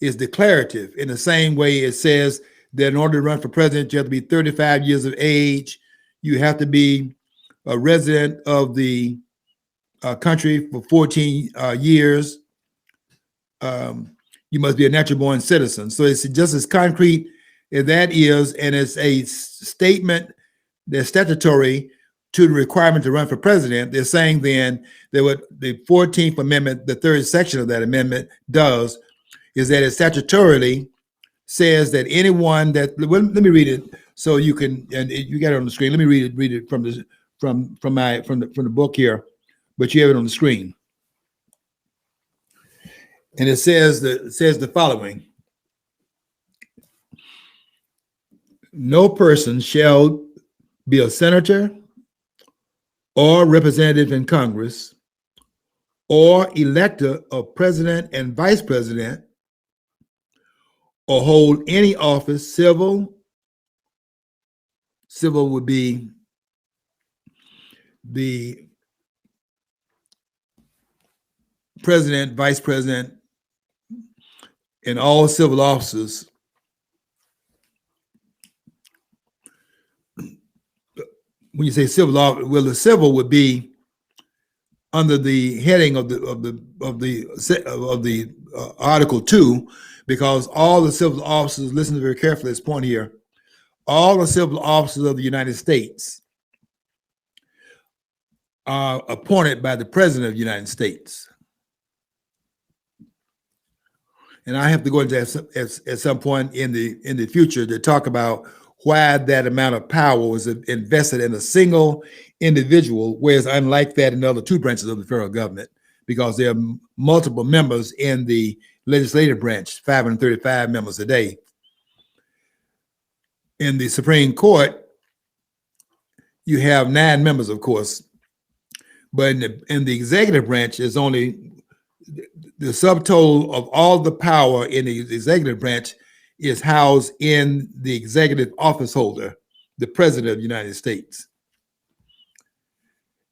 It's declarative in the same way it says that in order to run for president, you have to be 35 years of age. You have to be a resident of the country for 14 years. You must be a natural born citizen. So it's just as concrete as that is, and it's a statement that's statutory to the requirement to run for president. They're saying then that what the 14th Amendment, the third section of that amendment does is that it statutorily says that anyone that, well, let me read it so you can, and you got it on the screen. Let me read it from the book here, but you have it on the screen. And it says the following: no person shall be a senator or representative in Congress or elector of president and vice president or hold any office, civil would be the president, vice president, and all civil officers when you say civil office, well, the civil would be under the heading of the Article 2, because all the civil officers, listen very carefully to this point here, all the civil officers of the United States are appointed by the President of the United States. And I have to go into that at some point in the future to talk about why that amount of power was invested in a single individual, whereas unlike that in the other two branches of the federal government, because there are multiple members in the legislative branch, 535 members a day. In the Supreme Court, you have 9 members, of course, but in the executive branch, is only the subtotal of all the power in the executive branch is housed in the executive office holder, the President of the United States.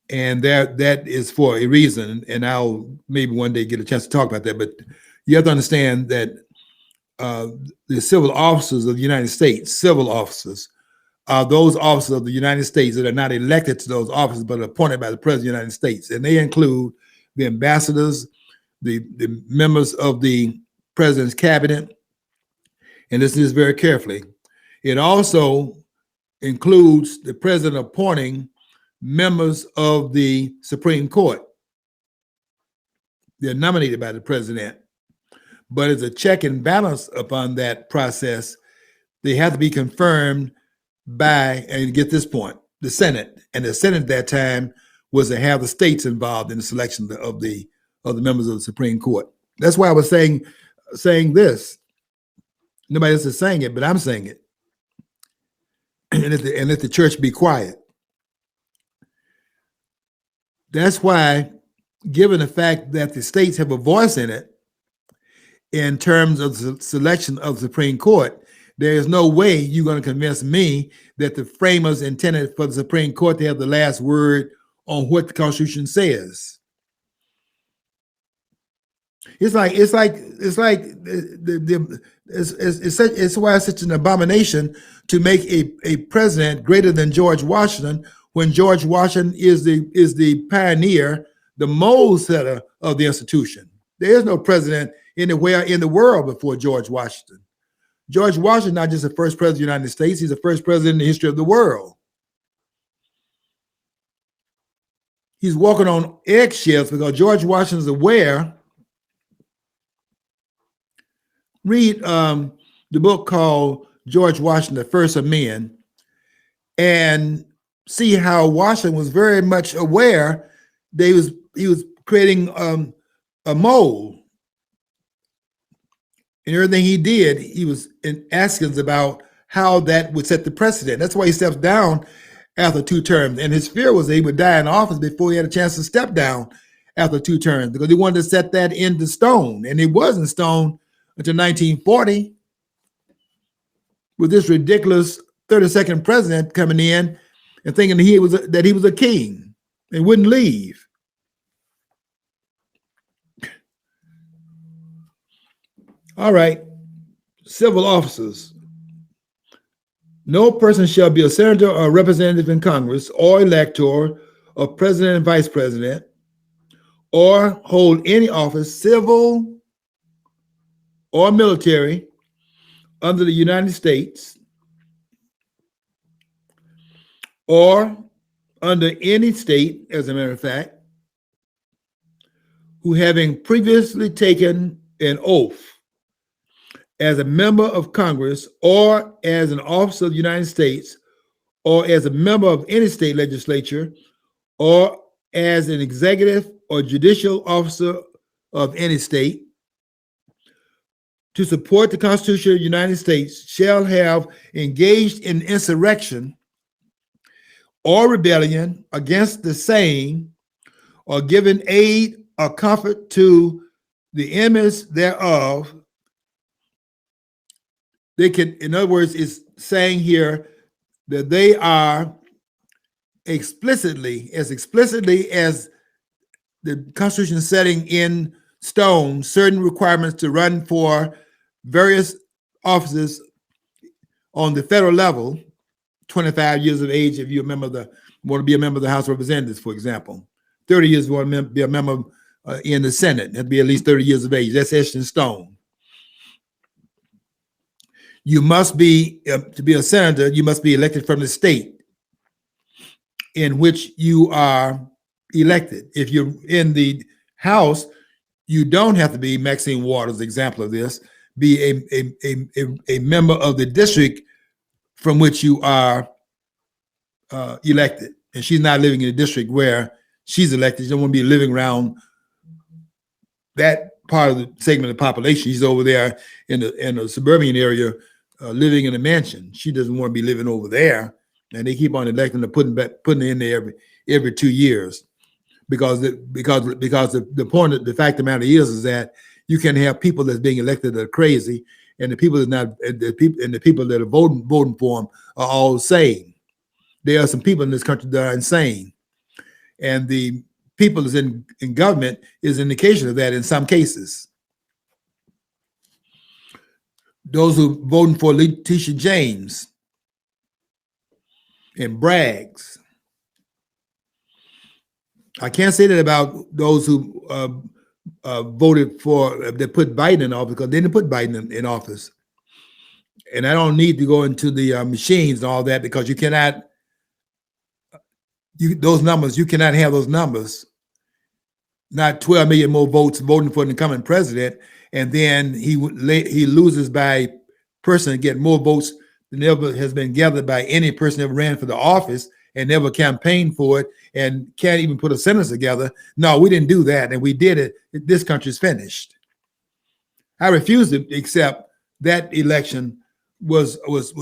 And that is for a reason, and I'll maybe one day get a chance to talk about that, but you have to understand that the civil officers of the United States, civil officers, are those officers of the United States that are not elected to those offices, but are appointed by the President of the United States. And they include the ambassadors, the members of the President's cabinet, and listen to this very carefully. It also includes the President appointing members of the Supreme Court. They're nominated by the President, but as a check and balance upon that process, they have to be confirmed by, and get this point, the Senate. And the Senate at that time was to have the states involved in the selection of the members of the Supreme Court. That's why I was saying this. Nobody else is saying it, but I'm saying it. And let the church be quiet. That's why, given the fact that the states have a voice in it, in terms of the selection of the Supreme Court, There is no way you're going to convince me that the framers intended for the Supreme Court to have the last word on what the Constitution says. It's why it's such an abomination to make a president greater than George Washington when George Washington is the pioneer, the mold setter of the institution. There is no president anywhere in the world before George Washington. George Washington, not just the first president of the United States, he's the first president in the history of the world. He's walking on eggshells because George Washington is aware. Read the book called George Washington, the First of Men, and see how Washington was very much aware that he was creating a mold. And everything he did, he was asking about how that would set the precedent. That's why he steps down after 2 terms. And his fear was that he would die in office before he had a chance to step down after 2 terms, because he wanted to set that into stone. And it wasn't stone until 1940, with this ridiculous 32nd president coming in and thinking that he was a king and wouldn't leave. All right, civil officers. No person shall be a senator or representative in Congress or elector or president and vice president or hold any office, civil or military, under the United States or under any state, as a matter of fact, who having previously taken an oath as a member of Congress or as an officer of the United States or as a member of any state legislature or as an executive or judicial officer of any state to support the Constitution of the United States shall have engaged in insurrection or rebellion against the same or given aid or comfort to the enemies thereof. They can, in other words, it's saying here that they are explicitly as the Constitution setting in stone certain requirements to run for various offices on the federal level. 25 years of age if you want to be a member of the House of Representatives, for example. 30 years if you want to be a member in the Senate. That'd be at least 30 years of age. That's etched in stone. You must be, to be a senator, you must be elected from the state in which you are elected. If you're in the House, you don't have to be, Maxine Waters, example of this, be a member of the district from which you are elected. And she's not living in a district where she's elected. She don't want to be living around that part of the segment of the population. She's over there in the suburban area, living in a mansion. She doesn't want to be living over there. And they keep on electing her, putting her in there every 2 years. Because the point, the fact of the matter is that you can have people that's being elected that are crazy, and the people the people that are voting for them are all sane. There are some people in this country that are insane, and the people that's in government is an indication of that in some cases. Those who voting for Letitia James and Braggs. I can't say that about those who voted for, that put Biden in office, because they didn't put Biden in office. And I don't need to go into the machines and all that, because you cannot, those numbers, you cannot have those numbers. Not 12 million more votes voting for the incumbent president, and then he loses by person get more votes than ever has been gathered by any person that ran for the office and never campaigned for it and can't even put a sentence together. No, we didn't do that, and we did it. This country's finished. I refuse to accept that election was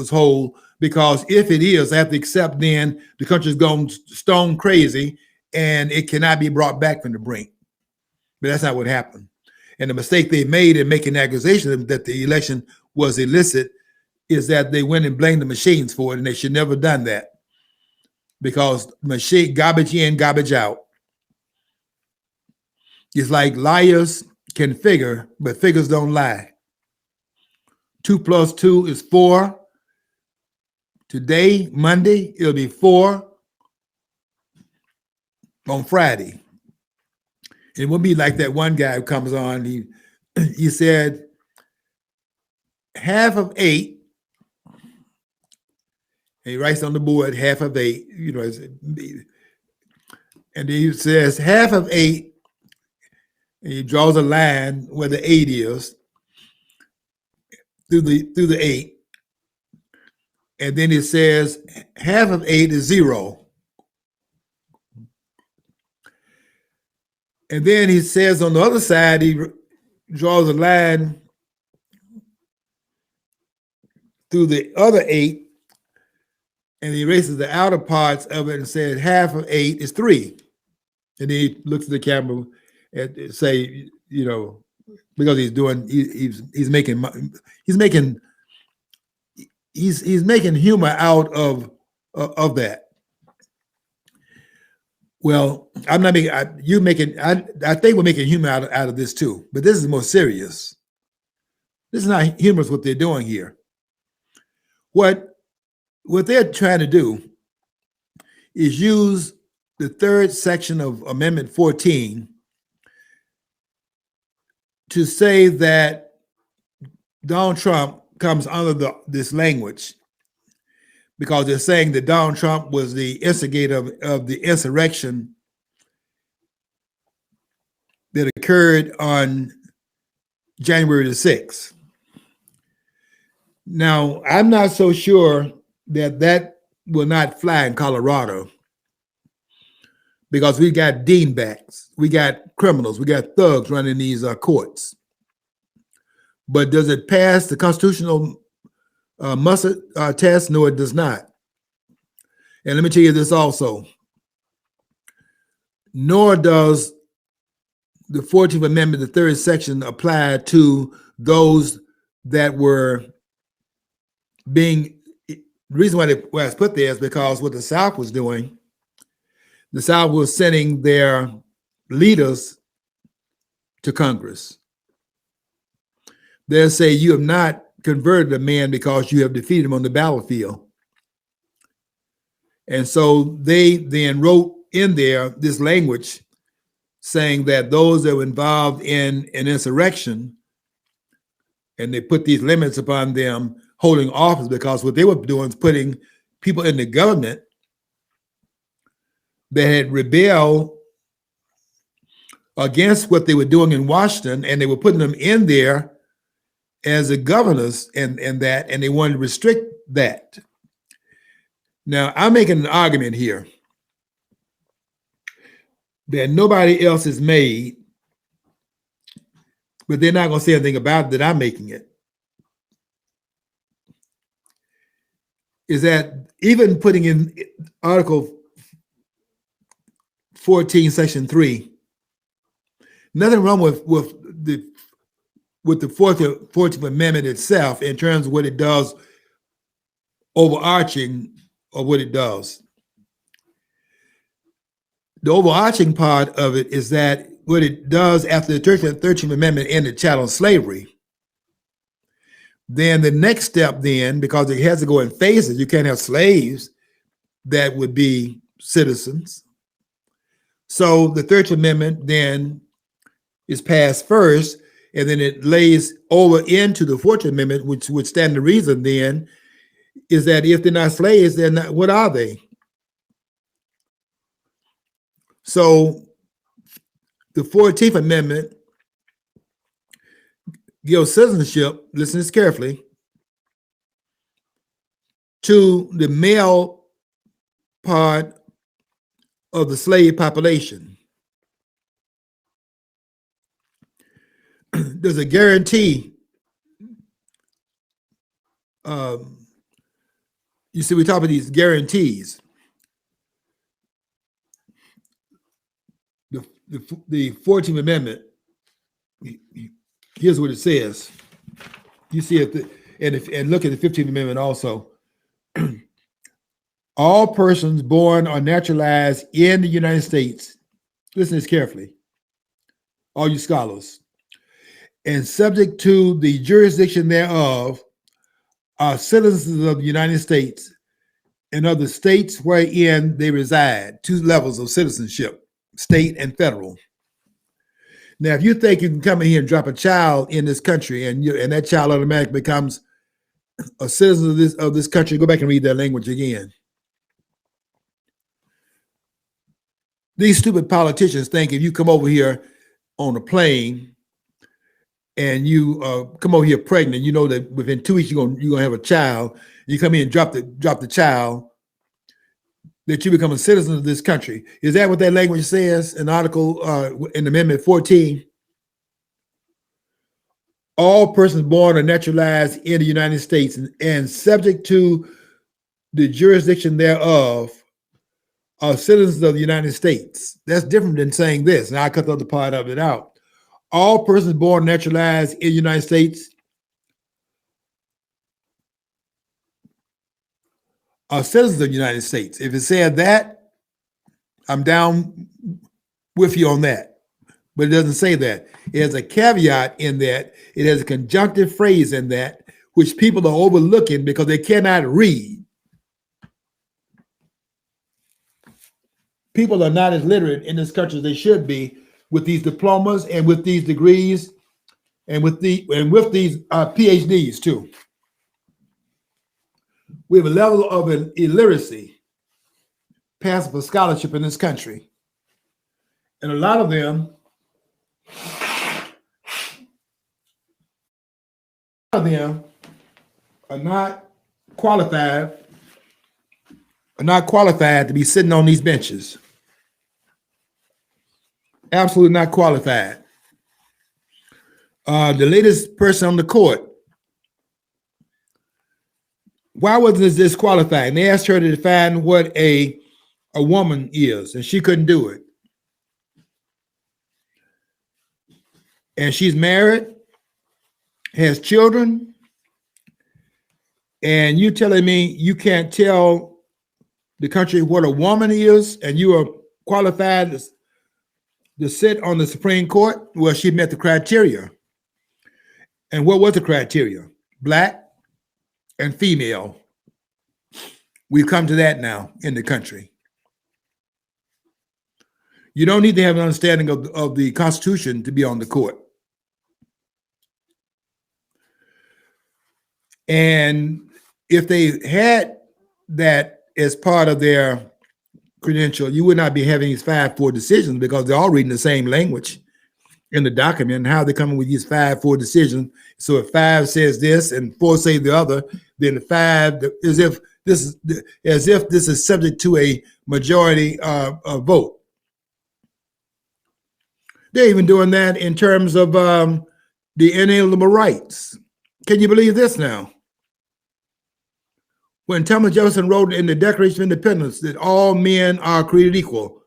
whole, because if it is, I have to accept then the country's gone stone crazy and it cannot be brought back from the brink. But that's not what happened. And the mistake they made in making the accusation that the election was illicit is that they went and blamed the machines for it, and they should never have done that, because machine garbage in, garbage out. It's like liars can figure, but figures don't lie. 2 plus 2 is 4. Today, Monday, it'll be 4 on Friday. It won't be like that one guy who comes on. He said half of 8. And he writes on the board half of 8. You know, and then he says half of 8. And he draws a line where the 8 is through the 8. And then it says half of 8 is 0. And then he says on the other side, he draws a line through the other 8, and he erases the outer parts of it and says half of 8 is 3. And then he looks at the camera and say, you know, because he's making humor out of that. Well, I'm not making. I think we're making humor out of this too, but this is more serious. This is not humorous what they're doing here. What they're trying to do is use the 3rd section of Amendment 14 to say that Donald Trump comes under this language, because they're saying that Donald Trump was the instigator of the insurrection that occurred on January the 6th. Now, I'm not so sure that will not fly in Colorado, because we got deanbacks, we got criminals, we got thugs running these courts. But does it pass the constitutional muster test? No, it does not. And let me tell you this also. Nor does the 14th Amendment, the 3rd section, apply to those that were being. The reason why it's put there is because what the South was doing, the South was sending their leaders to Congress. They'll say, you have not converted a man because you have defeated him on the battlefield. And so they then wrote in there this language saying that those that were involved in an insurrection, and they put these limits upon them holding office, because what they were doing is putting people in the government that had rebelled against what they were doing in Washington, and they were putting them in there as the governors and they wanted to restrict that. Now, I'm making an argument here that nobody else has made, but they're not going to say anything about it, that I'm making it. Is that even putting in Article 14, Section 3, nothing wrong with the 14th Amendment itself in terms of what it does, overarching of what it does. The overarching part of it is that what it does after the 13th Amendment ended chattel slavery, then the next step then, because it has to go in phases, you can't have slaves that would be citizens. So the 13th Amendment then is passed first, and then it lays over into the 14th Amendment, which would stand to reason then is that if they're not slaves, they're not, what are they? So the 14th Amendment gives citizenship, listen to this carefully, to the male part of the slave population. There's a guarantee. You see, we talk about these guarantees. The 14th Amendment, here's what it says. You see, and look at the 15th Amendment also. All persons born or naturalized in the United States, listen to this carefully, all you scholars, and subject to the jurisdiction thereof are citizens of the United States and of the states wherein they reside. Two levels of citizenship, state and federal. Now, if you think you can come in here and drop a child in this country and that child automatically becomes a citizen of this country, go back and read that language again. These stupid politicians think if you come over here on a plane and you come over here pregnant, you know that within 2 weeks you're gonna have a child. You come in and drop the child, that you become a citizen of this country. Is that what that language says in Article in Amendment 14? All persons born or naturalized in the United States and subject to the jurisdiction thereof are citizens of the United States. That's different than saying this. Now I cut the other part of it out. All persons born or naturalized in the United States are citizens of the United States. If it said that, I'm down with you on that. But it doesn't say that. It has a caveat in that. It has a conjunctive phrase in that, which people are overlooking because they cannot read. People are not as literate in this country as they should be with these diplomas and with these degrees and with these PhDs too. We have a level of illiteracy, passive for scholarship in this country. And a lot of them are not qualified to be sitting on these benches. Absolutely not qualified. The latest person on the court, why wasn't this disqualified? And they asked her to define what a woman is, and she couldn't do it. And she's married, has children, and you telling me you can't tell the country what a woman is, and you are qualified to sit on the Supreme Court? Well, she met the criteria. And what was the criteria? Black and female. We've come to that now in the country. You don't need to have an understanding of the Constitution to be on the court. And if they had that as part of their credential, you would not be having these 5-4 decisions because they're all reading the same language in the document. And how they come up with these 5-4 decisions. So if 5 says this and 4 say the other, then the 5, as if this is subject to a majority vote. They're even doing that in terms of the inalienable rights. Can you believe this now? When Thomas Jefferson wrote in the Declaration of Independence that all men are created equal,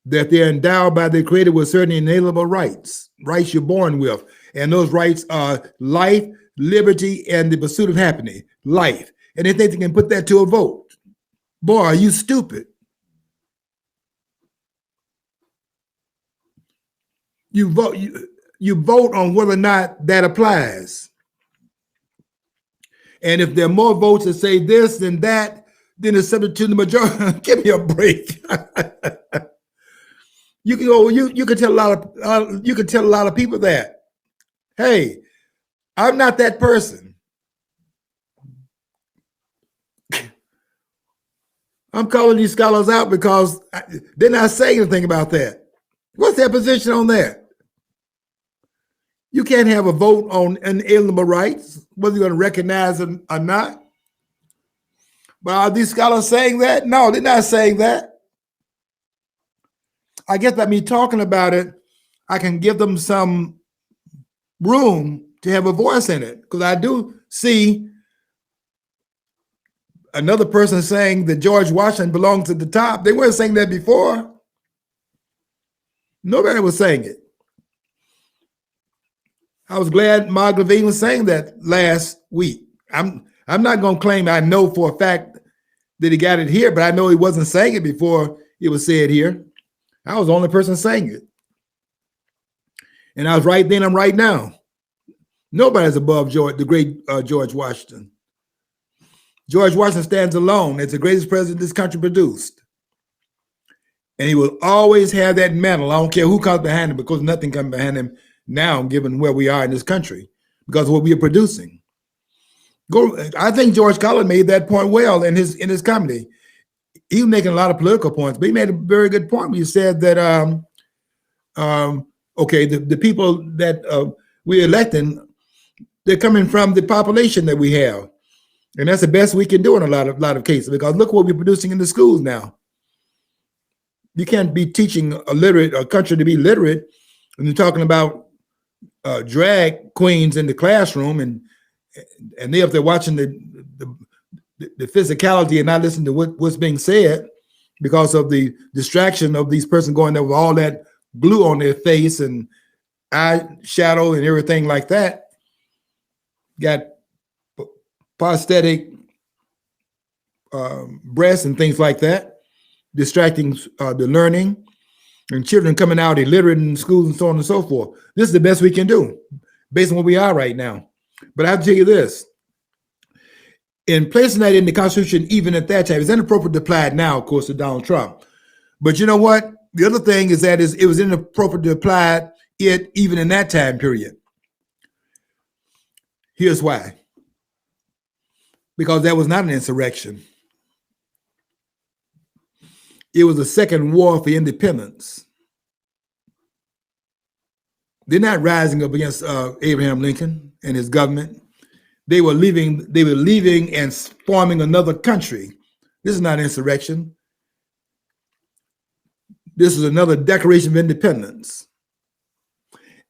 that they're endowed by their Creator with certain inalienable rights you're born with. And those rights are life, liberty, and the pursuit of happiness. Life. And they think they can put that to a vote. Boy, are you stupid. You vote on whether or not that applies. And if there are more votes that say this than that, then it's subject to the majority. Give me a break. You can tell a lot of people that, hey, I'm not that person. I'm calling these scholars out because they're not saying anything about that. What's their position on that? You can't have a vote on inalienable rights, whether you're going to recognize them or not. But are these scholars saying that? No, they're not saying that. I guess by me talking about it, I can give them some room to have a voice in it. Because I do see another person saying that George Washington belongs at the top. They weren't saying that before. Nobody was saying it. I was glad Mark Levine was saying that last week. I'm not going to claim I know for a fact that he got it here, but I know he wasn't saying it before it was said here. I was the only person saying it. And I was right then, I'm right now. Nobody's above George, the great George Washington. George Washington stands alone as the greatest president this country produced. And he will always have that mantle. I don't care who comes behind him, because nothing comes behind him now, given where we are in this country, because of what we are producing. I think George Carlin made that point well in his comedy. He was making a lot of political points, but he made a very good point when he said that, okay, the people that we're electing, they're coming from the population that we have. And that's the best we can do in a lot of cases, because look what we're producing in the schools now. You can't be teaching a country to be literate when you're talking about drag queens in the classroom, and they up there watching the physicality and not listening to what's being said because of the distraction of these persons going there with all that glue on their face and eye shadow and everything like that. Got prosthetic breasts and things like that, distracting the learning, and children coming out illiterate in schools and so on and so forth. This is the best we can do based on where we are right now. But I'll tell you this, in placing that in the Constitution, even at that time, it's inappropriate to apply it now, of course, to Donald Trump. But you know what? The other thing is that it was inappropriate to apply it even in that time period. Here's why. Because that was not an insurrection. It was a second war for independence. They're not rising up against Abraham Lincoln and his government. They were leaving and forming another country. This is not insurrection. This is another Declaration of Independence.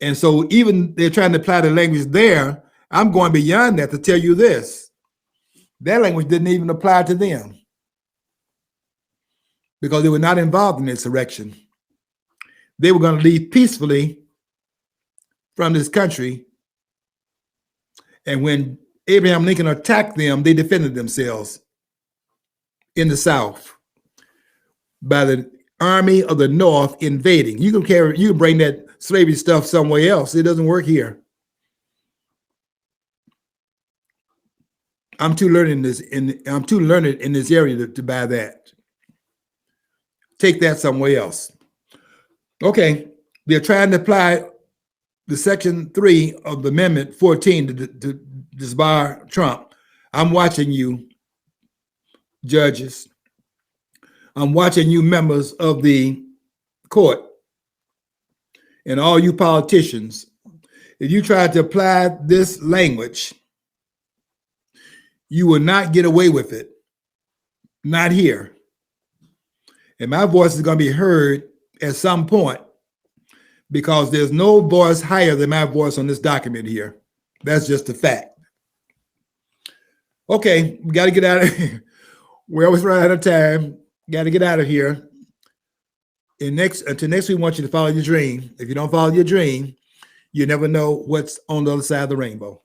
And so even they're trying to apply the language there, I'm going beyond that to tell you this. That language didn't even apply to them because they were not involved in insurrection. They were going to leave peacefully from this country. And when Abraham Lincoln attacked them, they defended themselves in the South by the Army of the North invading. You can bring that slavery stuff somewhere else. It doesn't work here. I'm too learned in this area to buy that. Take that somewhere else. Okay, they're trying to apply the Section 3 of the Amendment 14 to disbar Trump. I'm watching you, judges. I'm watching you, members of the court, and all you politicians. If you try to apply this language, you will not get away with it. Not here. And my voice is going to be heard at some point because there's no voice higher than my voice on this document here. That's just a fact. Okay, we got to get out of here. We always run out of time. Got to get out of here. Until next week, we want you to follow your dream. If you don't follow your dream, you never know what's on the other side of the rainbow.